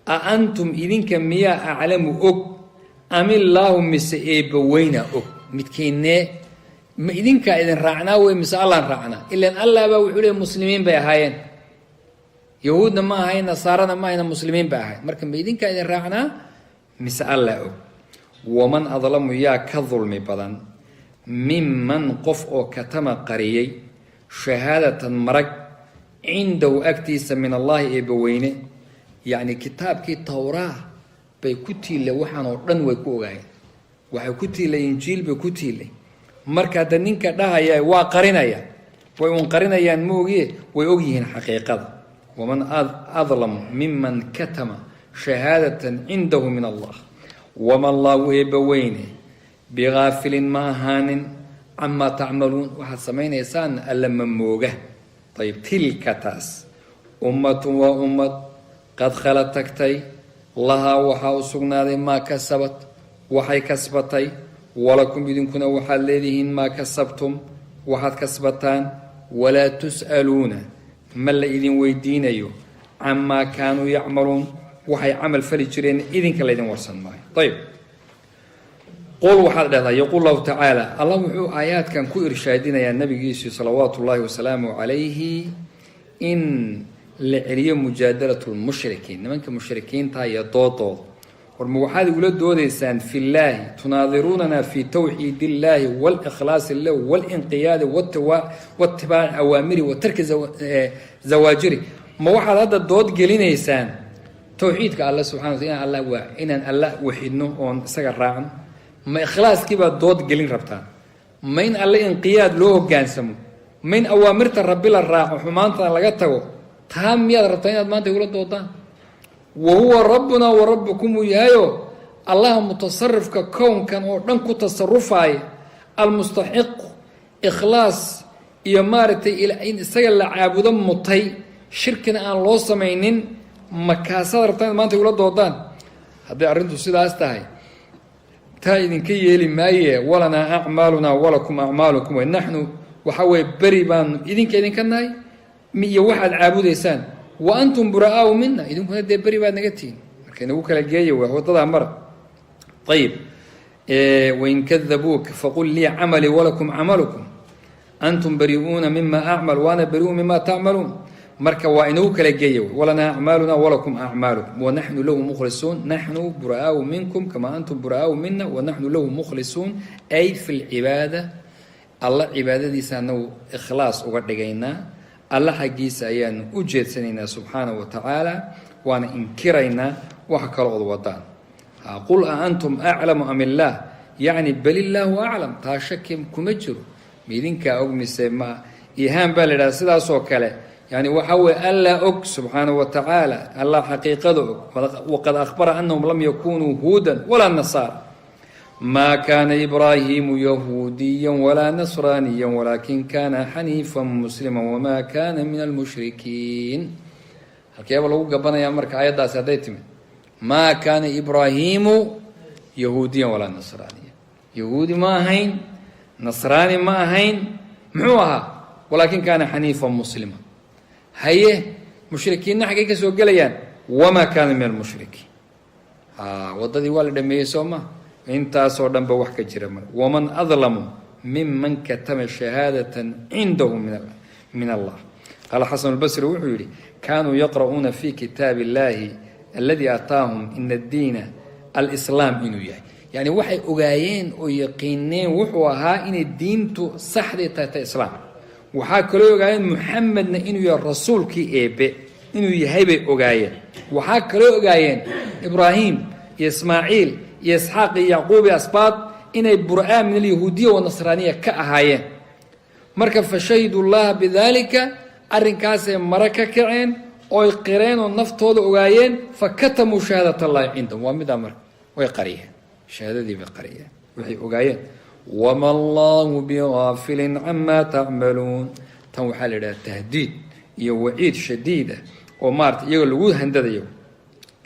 أأنتم إذن كمية أعلم أم الله مسئب وين متكينة ما إذن كإذن رعنا ومسأل الله رعنا إلا أن الله بوحول المسلمين بهاين يهودنا ما هاين نصارى ما هاين مسلمين بهاين مركب إذن كإذن رعنا مسأل الله ومن أظلم يا كظلم بدن ممن قف أو كتم قريي شهادة مرق عنده أكتيس من الله إبوينه يعني كتاب كي توراة بيكتي لوحنا ورن ويكوغاين وحكتي لإنجيل بيكتي لي marka daninka dhahaya waa qarinaya way un qarinayaan moogie way ogyihiin xaqiiqada waman adlam mimman katama shahadatan indahu min Allah wama Allahu ibawayni bighafilin ma ahanin amma ta'malun waxaad samaynaysaan alla ma mooga طيب tilka taas ummatun wa ummad qad khalat tagtay laha waxa u sugnaaday ma kasabat waxay kasbatay ولكم إذنكنا وحال لديهن ما كسبتم وحاد كسبتان ولا تسألون ما إذن ويدين أيو عما كانوا يعملون وحي عمل فلجرين إذن كلا إذن ورسن معي طيب قول وحاد هذا يقول الله تعالى الله وحو آيات كان كو إرشادين يا النبي جيسي صلوات الله وسلامه عليه إن لعلي مجادلة المشركين نمانك المشركين تا يضوطوا والموحد يقول دوديسان في الله تناظروننا في توحيد الله والإخلاص له والإنقياد واتباع أوامره وترك زواجره موحد هذا الدود قلين إيسان توحيدك الله سبحانه وتعالى الله وإن الله وحيدنه ونسقر راعن ما إخلاص كيف الدود قلين ربطان ما إن الله إنقياد له قانسمه ما إن أوامرت الرب للراع وحمانتا لغته تام يد ربطان ما تقول الدودان وهو ربنا وربكم ويايو الله متصرف ككون كان ودن كتصرفاي المستحق اخلاص يمارتي الى ان سغل عابدن متي شركنا ان لو سمينين مكاسد ربطان ما تقول دودان هذه arrintu sidaas tahay taa idinka yeeli maaye walana a'maluna walakum a'malukum wa nahnu waxa way bari baan idinka nahay miyo waxaad caabudeysaan وأنتم براء منا إذن كنا دبري بعد نجتين لكن أبوك الجاي وهو طلع مرة طيب وإن كذبوك فقل لي عملي ولكم عملكم أنتم بريئون مما أعمل وأنا بريء مما تعملون مركا وإنوك الجاي ولنا أعمالنا ولكم أعمالكم ونحن له مخلصون نحن براء منكم كما أنتم براء منا ونحن له مخلصون أي في العبادة الله عبادة دي سانو إخلاص وقدقينا الله حقيس أيان أجد سنين سبحانه وتعالى وأنا إنكرينا وحكى الوضان قل أأنتم أعلم أم الله يعني بل الله أعلم تاشكم كمجر ميدينك أغمي سيما إيهام بالله سيدا سوكالي يعني وحوي ألا أك سبحانه وتعالى الله حقيقة وقد أخبر أنهم لم يكونوا هودا ولا نصارى ما كان إبراهيم يهوديا ولا نصرانيا ولكن كان حنيفا مسلما وما كان من المشركين الكياب لو قبنا يا مرك آيات داس هديتم ما كان إبراهيم يهوديا ولا نصرانيا يهودي ما هين نصراني ما هين معوها ولكن كان حنيفا مسلما هيه مشركين حقيقة سوق ليان وما كان من المشركين وضدي والد ميسوما انت صورن بوحك جرم ومن أظلم ممن كتم شهادة عنده من الله قال حسن البصري وحوري كانوا يقرؤون في كتاب الله الذي أعطاهم إن الدين الإسلام إنه يعني waxay ogaayeen oo yaqiineen wuxuu ahaa inay diintu saxday tahay islaam waxa kale ogaayeen muhammadna inuu yahay rasuulkii eebe inuu yahay bay ogaayeen waxa kale ogaayeen ibraahim iyo ismaaciil iyo isxaaq iyo yaqoob iyo asbaad inay bur'aan min al-yahuudiyya wa nasraaniyya ka ahaayeen marka fashahidu allah bidalika arrinkaas ay maraka kaceen oo qireen oo naftooda ogaayeen fakatamu shahadata allah indahum wa mid amar way qariyeen shahadadii bay qariyeen waxay ogaayeen wama allahu bighafilin amma ta'malun tan waxa la yiraahdaa tahdiid iyo waciid shadiida oo maarta iyaga lagu handadayo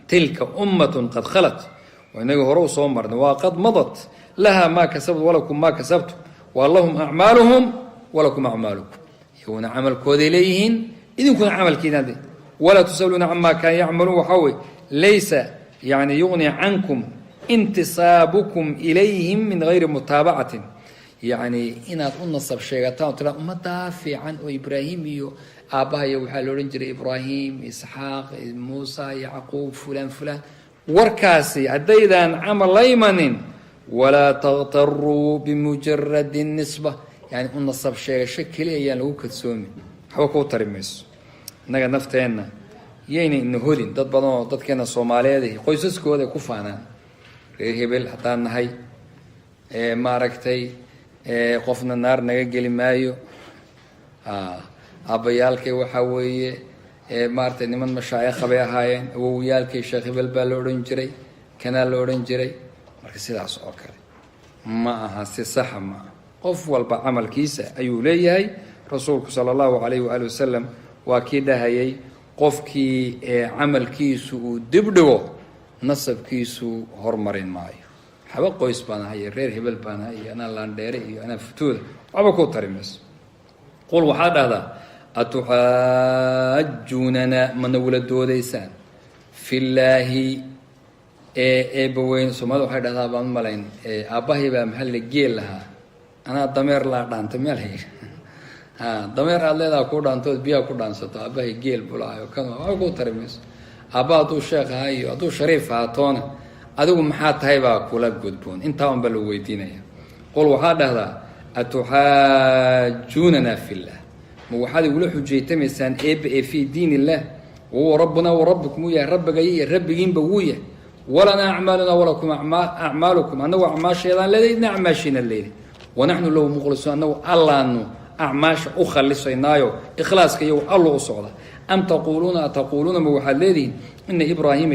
tilka ummatun qad khalat wa inaga hore soo marnay waa qad madat laha ma kasabtu walakum ma kasabtu wallahum a'maluhum walakum a'malukum yawna amalkooda ilayhin idinkuna amalkiina ولا تسألون عما كان يعملون وحوي ليس يعني يغني عنكم انتصابكم إليهم من غير متابعة يعني إن أقول نصب شيئتان ترى ما دافع عن إبراهيم آباء يوحى لورنجر إبراهيم إسحاق موسى يعقوب فلان وركاسي عديدا عمل ليمن ولا تغتروا بمجرد النسبة يعني أقول نصب شيء شكل يعني لو كتسومي حوكو ترميس naga nafteena yeeyna in hoodin dad badan oo dadkeena Soomaaliyeed qoysaskooda ku faanaan hebel hataa nahay maaragtay qofna naar naga gali maayo abayaalkay waxa weeye maartay niman mashaayikh bay ahaayeen awowiyaalkay sheekh hebel baa la oran jiray kana la oran jiray marka sidaas oo kale ma aha si sax ma qof walba amalkiisa ayuu leeyahay rasuulku sallallahu alayhi wa sallam وكده هي قفكي عمل كيسو دبدو نصب كيسو هرمرين معي حبا قويس بانا هي رير هبل بانا هي أنا لانديري أنا فتول عبكو ترمس قول وحاد هذا أتحاجوننا من ولد دوديسان في الله بوين سمادو حاد هذا بان ملاين أباهي بمحل جيل لها أنا ضمير لا دانت مالهي dameer aad leedahay ku dhaantood biyo ku dhaansato abahay geel bulaayo kan waa ku tarmis abadu sheekhay iyo adu shariif haatoona adigu maxaa tahay baa kula gudboon inta aan bal weydiinaya qol waxa dhahdaa atuhajunana fillah ma waxaad wala xujeytamaysaan fi diinillah wa rabbuna wa rabbukum ya rabbigay rabbigiin bawiya walana a'maluna wa lakum a'malukum anahu a'maasheedan leedina a'maashina leedi wa nahnu law mukhlisun anahu allahnu أعماش أخلصينايو إخلاص كيو الله صعدا أم تقولون موحدين إن إبراهيم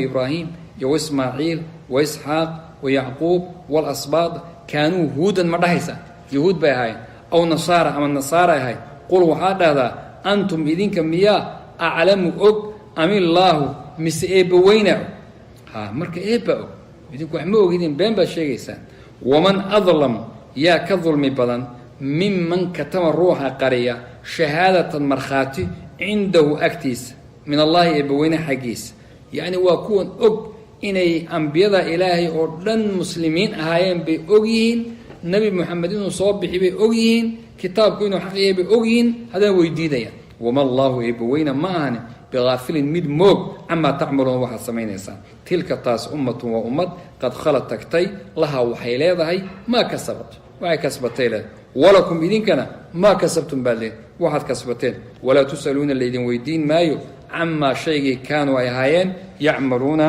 يو إسماعيل وإسحاق ويعقوب والأسباط كانوا هودا مدهسا يهود بهاي أو نصارى أم النصارى هاي قولوا هذا أنتم إذن كمية أعلم أم الله مس وين مرك بأو إذن كحمو إذن بين بشيء ومن أظلم يا كظلم بدن ممن كتم الروح قرية شهادة مرخاتي عنده أكتيس من الله يبوين حقيس يعني وكون إني أنبياء إلهي أردن مسلمين أهايين بأوجين نبي محمد صبح بأوجين كتاب كونه حقيقي بأوجين هذا هو جديد يعني وما الله يبوين معنا بغافل مد موج عما تعملون واحد سمين إنسان تلك تاس أمة وأمة قد خلت تكتي لها وحيلها ما كسبت وهي كسبتين ولكم إذن كان ما كسبتم بالين واحد كسبتين ولا تسألون الذين ويدين مايو عما شيء كانوا أيهايين يعملون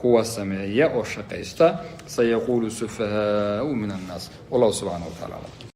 هو السمعية والشقيستا سيقول السفهاء من الناس والله سبحانه وتعالى